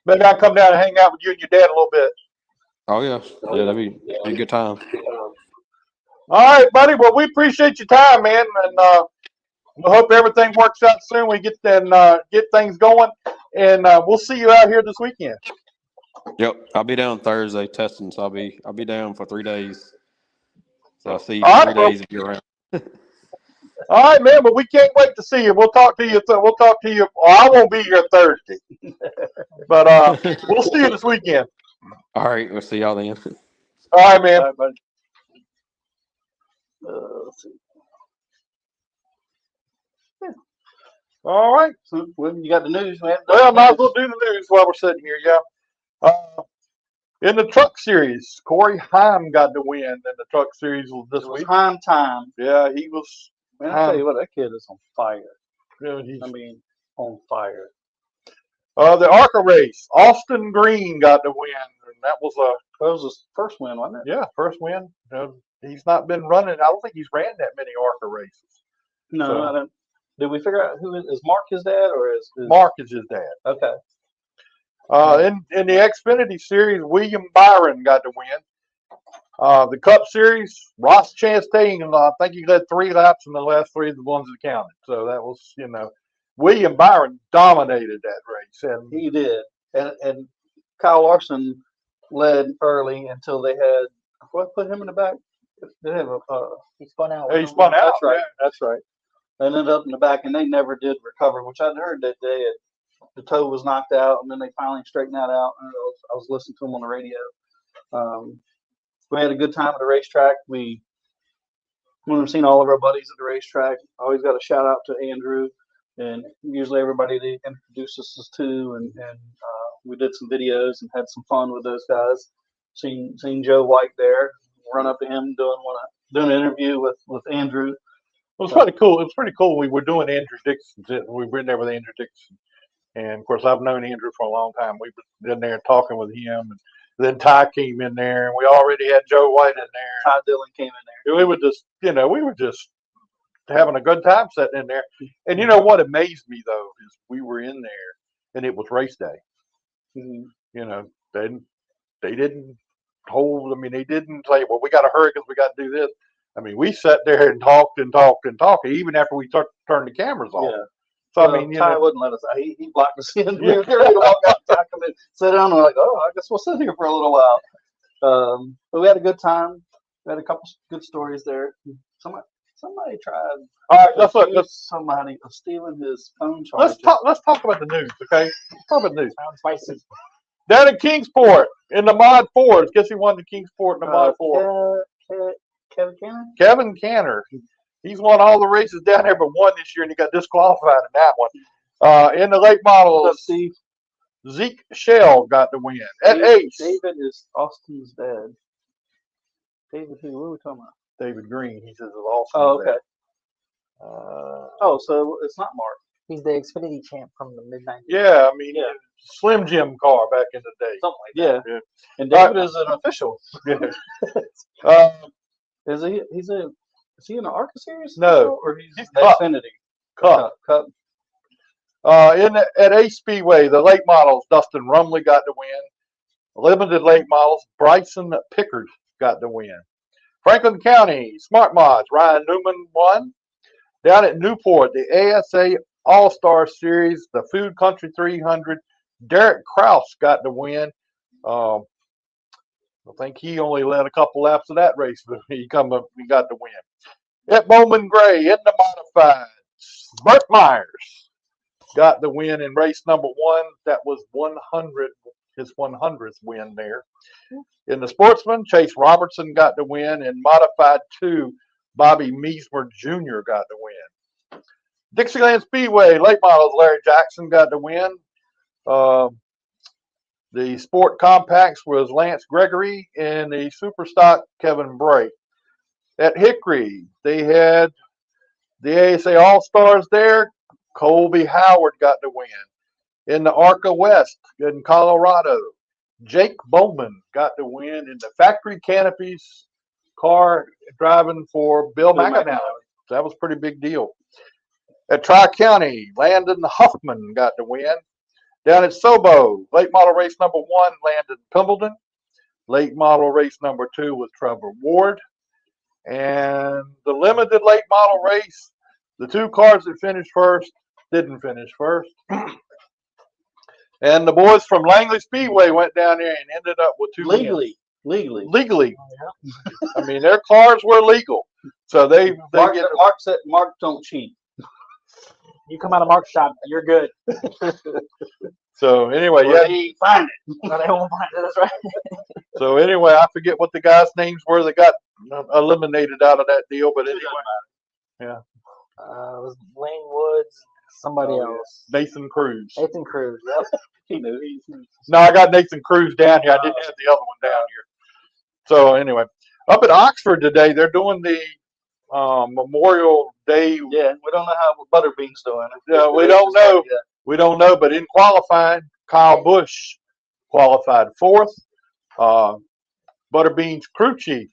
B: maybe I'll come down and hang out with you and your dad a little bit.
L: Oh yeah, yeah, that'd be a good time.
B: All right, buddy. Well, we appreciate your time, man, and we hope everything works out soon. We get things going, and we'll see you out here this weekend.
L: Yep, I'll be down Thursday testing, so I'll be down for 3 days. So I'll see you
B: All
L: for
B: right,
L: 3 days if you're around.
B: All right, man. But we can't wait to see you. We'll talk to you. We'll talk to you. Well, I won't be here Thursday, but we'll see you this weekend.
L: All right, we'll see y'all then.
B: All right, man.
A: All right, buddy. Let's see.
B: All right.
A: So, well, you got the news, man.
B: Well, might as well do the news while we're sitting here. Yeah. In the truck series, Corey Heim got the win in the truck series this week.
A: Time.
B: Yeah, he was.
A: Man, I tell you what, that kid is on fire.
B: Yeah,
A: on fire.
B: The ARCA race, Austin Green got the win, and that was
A: his first win, wasn't it?
B: Yeah, first win. He's not been running. I don't think he's ran that many ARCA races.
A: No,
B: So,
A: I don't. Did we figure out who is Mark his dad or is
B: Mark is his dad.
A: Okay.
B: In the Xfinity series, William Byron got the win. The Cup series, Ross Chastain, I think he led 3 laps, and the last 3 are the ones that counted. So that was, William Byron dominated that race, and
A: he did. And Kyle Larson led early until they had what put him in the back. They have
C: he spun out.
B: He spun out.
A: That's right.
B: Yeah.
A: That's right. They ended up in the back, and they never did recover, which I'd heard that the toe was knocked out, and then they finally straightened that out. And I was listening to them on the radio. We had a good time at the racetrack. When we've seen all of our buddies at the racetrack, I always got a shout out to Andrew, and usually everybody they introduce us to, and we did some videos and had some fun with those guys. Seen Joe White there, run up to him doing an interview with Andrew.
B: It was pretty cool. It was pretty cool. We were doing Andrew Dixon. We were in there with Andrew Dixon, and of course I've known Andrew for a long time. We were in there talking with him, and then Ty came in there, and we already had Joe White in there.
A: Ty Dillon came in there.
B: We were just having a good time sitting in there. And you know what amazed me though is we were in there, and it was race day.
A: Mm-hmm.
B: They didn't hold. I mean, they didn't say, "Well, we got to hurry because we got to do this." I mean, we sat there and talked and talked and talked, even after we turned the cameras off.
A: Yeah.
B: So I mean,
A: Ty wouldn't let us out. He blocked us in. We were ready to walk out. Ty come in, sit down, and we're like, "Oh, I guess we'll sit here for a little while." But we had a good time. We had a couple good stories there. Somebody tried.
B: All right, let's look.
A: Somebody stealing his phone charger.
B: Let's talk about the news, okay? Let's talk about the news.
C: Sounds spicy.
B: Down in Kingsport in the Mod 4s. Guess who won the Kingsport in the Mod 4?
A: Kevin Canner?
B: Kevin Canner. He's won all the races down there but one this year, and he got disqualified in that one. In the late models, Zeke Shell got the win. At Ace.
A: David is Austin's dad. David who? What are we talking about?
B: David Green. He says it's Austin's
A: Oh, okay.
B: dad.
A: So it's not Mark.
C: He's the Xfinity champ from the mid-90s.
B: Yeah, I mean, Slim Jim car back in the day.
A: Something like that. Yeah. And David is an official.
B: Yeah.
A: Is he in the ARCA series?
B: No.
A: Or he's
B: Cup.
A: Xfinity?
B: Cup. At Ace Speedway, the late models, Dustin Rumley got the win. Limited late models, Bryson Pickard got the win. Franklin County, Smart Mods, Ryan Newman won. Down at Newport, the ASA All-Star Series, the Food Country 300, Derek Kraus got the win. I think he only led a couple laps of that race, but he got the win. At Bowman Gray, in the modified, Burt Myers got the win in race number 1. That was 100, his 100th win there. In the sportsman, Chase Robertson got the win in modified 2. Bobby Meesmer Jr. got the win. Dixieland Speedway late models Larry Jackson got the win. The Sport Compacts was Lance Gregory, and the Super Stock Kevin Bray. At Hickory, they had the ASA All-Stars there. Colby Howard got the win. In the ARCA West in Colorado, Jake Bowman got the win in the Factory Canopies car driving for Bill McAnally. So that was a pretty big deal. At Tri-County, Landon Huffman got the win. Down at Sobo, late model race number 1, Landon Pimbledon. Late model race number 2 was Trevor Ward. And the limited late model race, the 2 cars that finished first didn't finish first. And the boys from Langley Speedway went down there and ended up with 2 wins. Legally. I mean, their cars were legal. So they
A: Mark,
B: get
A: Mark said Mark don't cheat.
C: You come out of Mark's shop, you're good.
B: So anyway,
A: Well,
B: yeah.
A: they find it.
C: No, they won't find it. That's right.
B: So anyway, I forget what the guys' names were that got eliminated out of that deal, but anyway, yeah.
C: It was Lane Woods, somebody else.
B: Nathan Cruz.
C: Nathan Cruz. Yep.
A: He knew.
B: No, I got Nathan Cruz down here. I didn't have the other one down here. So anyway, up at Oxford today, they're doing the Memorial Day.
A: Yeah, we don't know how Butterbean's doing.
B: We don't know. We don't know, but in qualifying, Kyle Busch qualified 4th. Butterbean's crew chief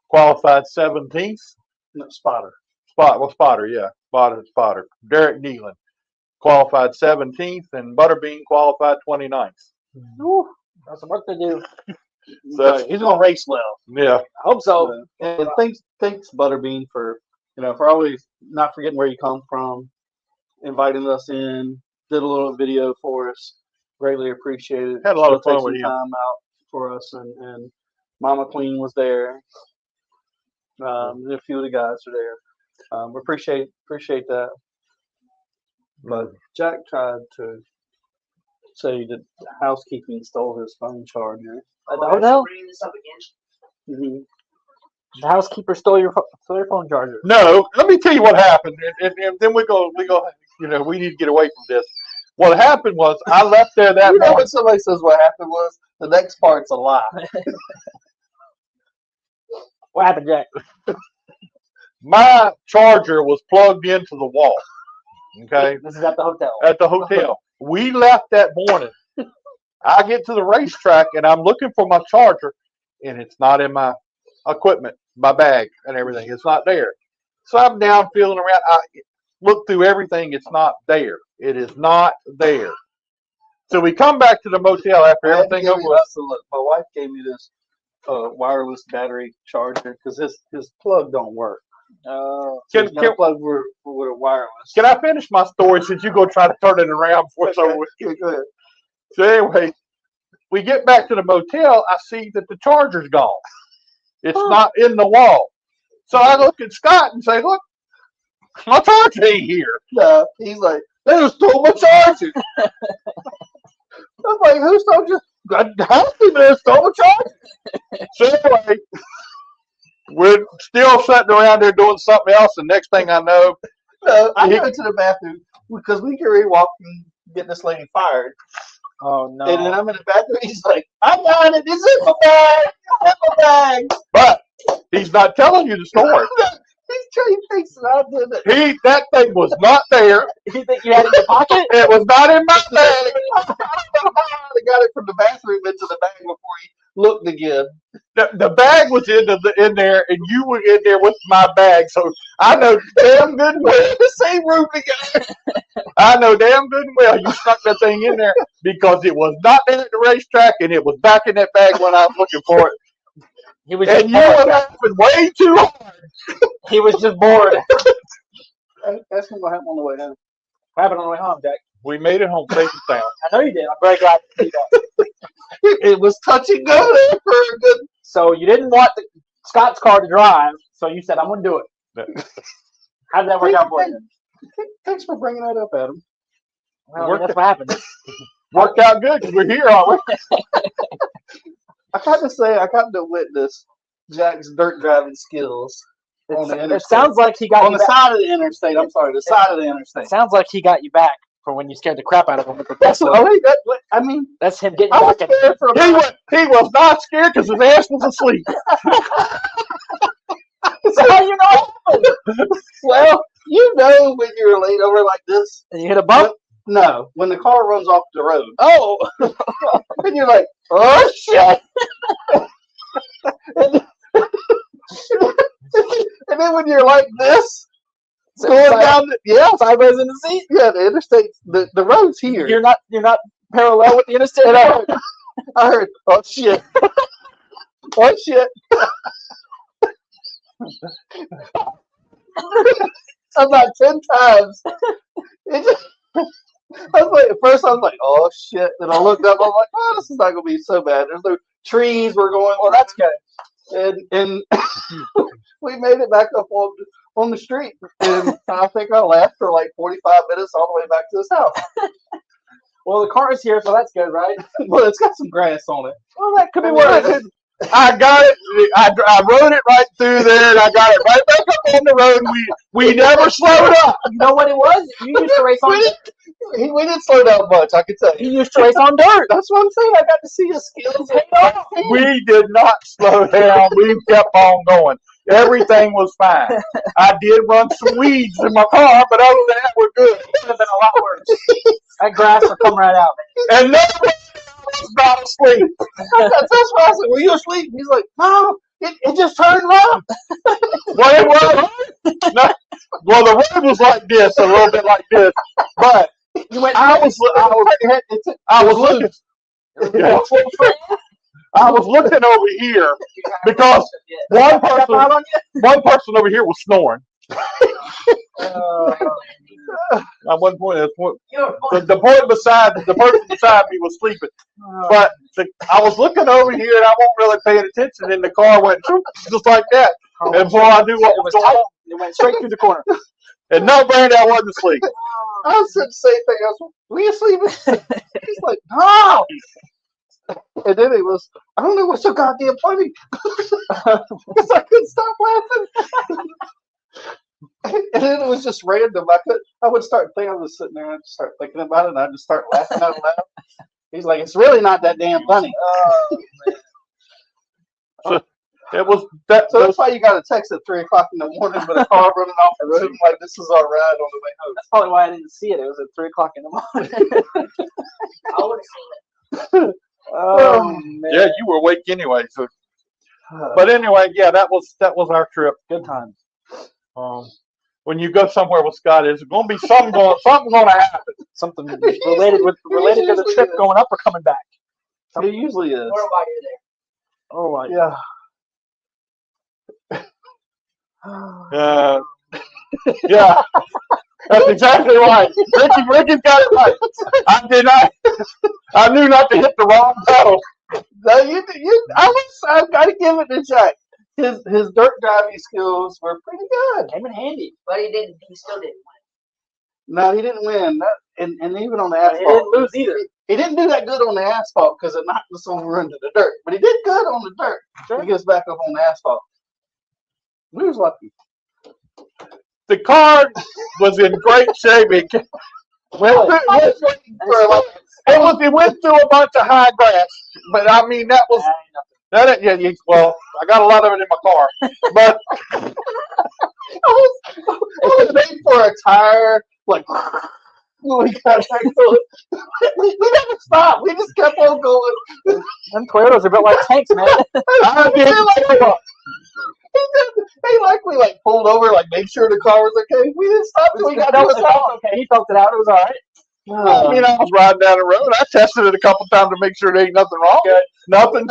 B: qualified 17th.
A: No, Spotter.
B: Spotter, yeah. Spotter. Derek Nealon qualified 17th, and Butterbean qualified 29th.
C: Woo, got some work to do.
B: So
A: He's going to race well.
B: Yeah.
C: I hope so.
A: And thanks Butterbean for for always not forgetting where you come from, inviting us in, did a little video for us. Greatly appreciated.
B: Had a lot of
A: Take
B: fun
A: some
B: with him.
A: time out for us, and Mama Queen was there. A few of the guys are there. We appreciate that. But Jack tried to say that housekeeping stole his phone charger.
C: At the hotel?
A: Mm-hmm.
C: The housekeeper stole your phone charger.
B: No, let me tell you what happened, and then we go. We need to get away from this. What happened was I left there that morning.
A: When somebody says what happened was, the next part's a lie.
C: What happened, Jack?
B: My charger was plugged into the wall. Okay.
C: This is at the hotel.
B: At the hotel. We left that morning. I get to the racetrack and I'm looking for my charger, and it's not in my equipment, my bag and everything. It's not there. So I'm down feeling around. I look through everything. It's not there. It is not there. So we come back to the motel after everything over.
A: Look, my wife gave me this wireless battery charger because his plug don't work.
B: Can
A: plug with a wireless.
B: Can I finish my story since you go try to turn it around before it's over?
A: Go ahead.
B: So anyway, we get back to the motel. I see that the charger's gone. It's not in the wall. So I look at Scott and say, "Look, my charger ain't here."
A: No, he's like, "They just stole my charger." I'm like, "Who stole your? Housekeeper stole my charger."
B: So anyway, we're still sitting around there doing something else, and next thing I know,
A: I go to the bathroom because we can ready walk and get this lady fired.
C: Oh no!
A: And then I'm in the bathroom. He's like, "I'm on it. It's in my bag. It's in my bag."
B: But he's not telling you the story.
A: He thinks that I did it.
B: That thing was not there.
C: You think you had it in your pocket?
B: It was not in my bag.
A: I got it from the bathroom into the bag before he looked again.
B: The bag was in there, and you were in there with my bag. So I know damn good and well.
A: The same room together.
B: I know damn good and well you stuck that thing in there because it was not there at the racetrack, and it was back in that bag when I was looking for it.
C: He was
B: And you were laughing way too hard.
C: He was just bored.
A: That's what happened on the way home.
C: What happened on the way home, Jack?
B: We made it home safe and sound.
C: I know you did. I'm very glad to see that.
A: It was touch and go there for a good.
C: So you didn't want Scott's car to drive, so you said, "I'm going to do it." How did that work out for you?
A: Thanks for bringing that up, Adam.
C: Well, that's what happened.
B: Worked out good because we're here, aren't we?
A: I got to witness Jack's dirt driving skills on the
C: It
A: interstate.
C: sounds like he got
A: On
C: you
A: the
C: back.
A: side of the interstate. I'm sorry, the side of the interstate.
C: It sounds like he got you back for when you scared the crap out of him with the
A: That's
C: Tesla.
A: I mean,
C: That's him getting
A: I
C: you
A: was
C: back.
A: scared for
B: He was not scared because his ass was asleep.
C: So how you know?
A: Well, you know when you're laid over like this.
C: And you hit a bump?
A: No, when the car runs off the road.
C: Oh.
A: And you're like, oh shit. and then when you're like this, going down
C: sideways in the seat.
A: Yeah, the interstate, the road's here.
C: You're not parallel with the interstate.
A: And I heard, oh shit. Oh shit. About 10 times. It just, I was like, at first I was like, oh shit. Then I looked up, I was like, oh, this is not gonna be so bad. There's no trees were going. Well, that's good. And we made it back up on the street, and I think I laughed for like 45 minutes all the way back to his house.
C: Well, the car is here, so that's good, right?
A: Well, it's got some grass on it.
C: Well, that could be worse.
B: I got it. I rode it right through there, and I got it right back up on the road. We never slowed up.
C: You know what it was? You used to race on dirt.
A: We didn't slow down much, I can tell you.
C: You used to race on dirt.
A: That's what I'm saying. I got to see his skills.
B: We did not slow down. We kept on going. Everything was fine. I did run some weeds in my car, but other than that, we're good. It could have been a lot worse.
C: That grass will come right out, man.
B: And nobody was not asleep.
A: That's why I said, were you asleep? He's like, no, it just turned left.
B: Well, it was. No, well, the road was like this, a little bit like this, but I was looking. I was looking over here because one person over here was snoring. At one point, the person beside me was sleeping. But I was looking over here and I wasn't really paying attention, and the car went just like that. And before I knew what was going on,
C: it went straight through the corner.
B: And no, Brandon, I wasn't asleep.
A: I said the same thing. I was like, were you sleeping? He's like, no. And then it was, I don't know what's so goddamn funny. Because I couldn't stop laughing. And then it was just random. I would start thinking, I was sitting there and I'd start thinking about it, and I'd just start laughing out loud. He's like, it's really not that damn funny.
C: Oh, man.
B: So it was that.
A: So that's why you got a text at 3 o'clock in the morning with a car running off the road. I'm like, this is our ride on the way home.
C: That's probably why I didn't see it. It was at 3 o'clock in the morning. I would have seen it. Oh, man.
B: Yeah, you were awake anyway. So, but anyway, yeah, that was our trip.
C: Good times.
B: When you go somewhere with Scott, there's going to be something going to happen.
C: Something related to the trip going up or coming back.
A: It usually is.
C: What about you there? Oh, my.
A: Yeah.
B: Yeah. That's exactly right. Ricky's got it right. I knew not to hit the wrong pedal.
A: No, I've got to give it to Jack. His dirt driving skills were pretty good.
C: Came in handy.
D: But he still didn't win.
A: No, he didn't win. And even on the asphalt.
C: He didn't lose either.
A: He didn't do that good on the asphalt because it knocked us over into the dirt. But he did good on the dirt. Sure. He gets back up on the asphalt. We was lucky.
B: The car was in great shape. It went through a bunch of high grass, but I mean well, I got a lot of it in my car, but
A: I was waiting for a tire, like we got back to it. We never stopped. We just kept on going.
C: Them Toyotas are built like tanks, man.
A: We pulled over, made sure the car was okay. We didn't stop till we got to the car.
C: Okay, he felt it out. It was all right.
B: I was riding down the road. I tested it a couple times to make sure there ain't nothing wrong.
C: Good.
B: Nothing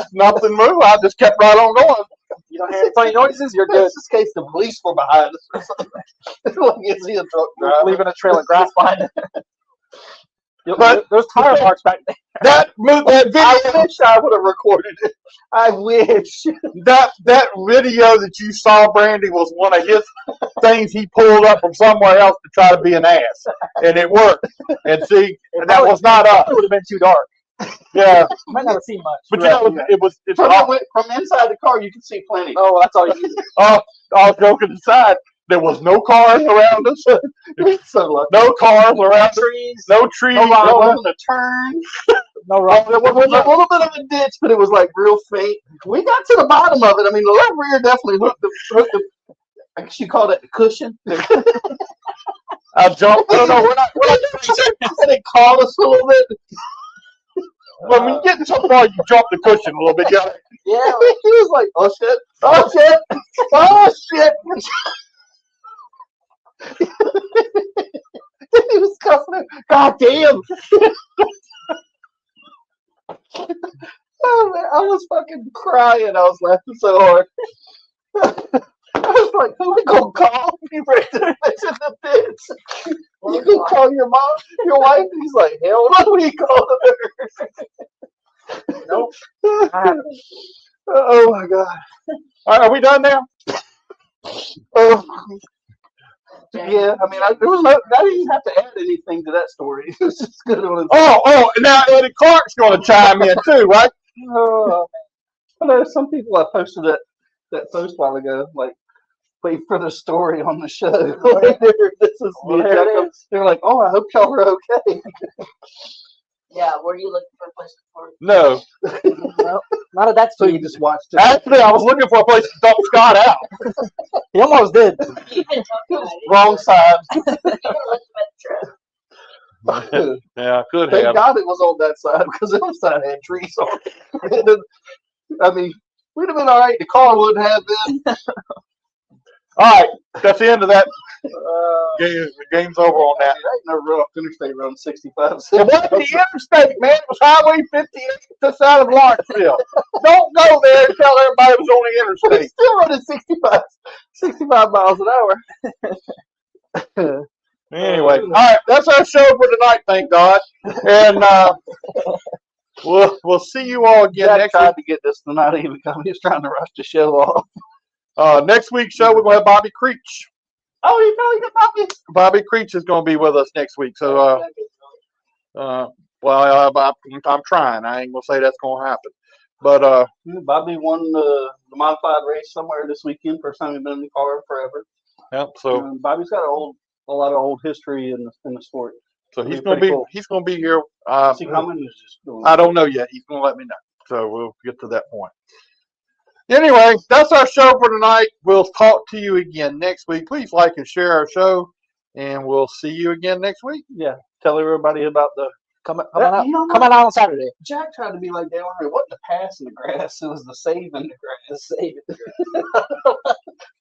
B: moved. I just kept right on going.
C: You don't hear any funny noises, you're good.
A: Just in case the police were behind us or something. Is he a drunk driver?
C: Leaving a trail of grass behind it.
B: But
C: those tire marks back there.
B: That video,
A: I wish I would have recorded it. I wish.
B: That video that you saw, Brandy, was one of his things he pulled up from somewhere else to try to be an ass, and it worked. And see, that was not us.
C: It would have been too dark.
B: Yeah,
C: Might not have seen much.
B: but you know, it's
A: From,
B: all,
A: from inside the car, you can see plenty.
C: Oh, that's all you need.
B: all joking aside, there was no cars around us.
A: So lucky.
B: No cars around
C: Trees.
B: No trees.
A: There
B: No,
A: wasn't a turn.
C: No rock.
A: There was a little bit of a ditch, but it was like real faint. We got to the bottom of it. I mean, the left rear definitely hooked the I guess you call that the cushion.
B: I jumped. I don't know. We're not
A: And it caught us a little bit.
B: when you get so far, you drop the cushion a little bit. Yeah.
A: Yeah, he was like, "Oh shit! Oh shit! Oh shit!" He was cussing it. God damn! Oh man, I was fucking crying. I was laughing so hard. I was like, "Who we gonna call? You right there in the ditch. You gonna call your mom, your wife?" He's like, "Hell no, we calling her."
C: Nope.
A: Oh my god.
B: All right, are we done now?
A: Yeah, I mean, there was no. I didn't have to add anything to that story. It was just good on its
B: Oh, now Eddie Clark's going to chime in too, right?
A: Oh, I know some people I posted that post a while ago, like wait for the story on the show. This is me. They're like, "Oh, I hope y'all are okay."
M: Yeah, were you looking for a place to park?
B: No.
C: No, not at that
A: So
C: speed.
A: you just watched it.
B: Actually, I was looking for a place to dump Scott out.
C: He almost did.
M: You've been talking about it.
A: Wrong side.
M: You could have left him at the truck.
B: Yeah, could
A: Thank
B: have.
A: God it was on that side because the other side had trees on it. I mean, we'd have been all right. The car wouldn't have been.
B: All right, that's the end of that. The game's over on that.
A: There ain't no rough interstate around 65.
B: It wasn't the interstate, man. It was Highway 58 to the side of Lawrenceville. Don't go there and tell everybody it was on the interstate.
A: It's still running 65 miles an hour.
B: Anyway, all right, that's our show for tonight, thank God. And we'll see you all again
A: Jack
B: next
A: tried
B: week.
A: to get this tonight even come. He was trying to rush the show off.
B: Next week's show, we're going to have Bobby Creech.
A: Oh, you probably got Bobby.
B: Bobby Creech is going to be with us next week. So, I'm trying. I ain't going to say that's going to happen. But
A: Bobby won the modified race somewhere this weekend. First time he's been in the car forever.
B: Yep. So
A: Bobby's got a lot of old history in the sport.
B: So
A: It'll
B: he's
A: be
B: going to be
A: pretty cool.
B: he's going to be here.
A: Is he coming? Or just going?
B: I don't know yet. He's going to let me know. So we'll get to that point. Anyway, that's our show for tonight. We'll talk to you again next week. Please like and share our show, and we'll see you again next week.
A: Yeah. Tell everybody about the
C: Come on out on Saturday.
A: Jack tried to be like Dale Henry. It wasn't the pass in the grass. It was the save in the grass.
C: Save it.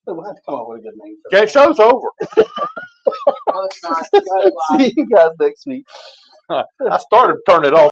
A: We'll have to come up with a good name for it.
B: Okay, show's over.
M: No, it's not.
A: See you guys next week.
B: I started to turn it off.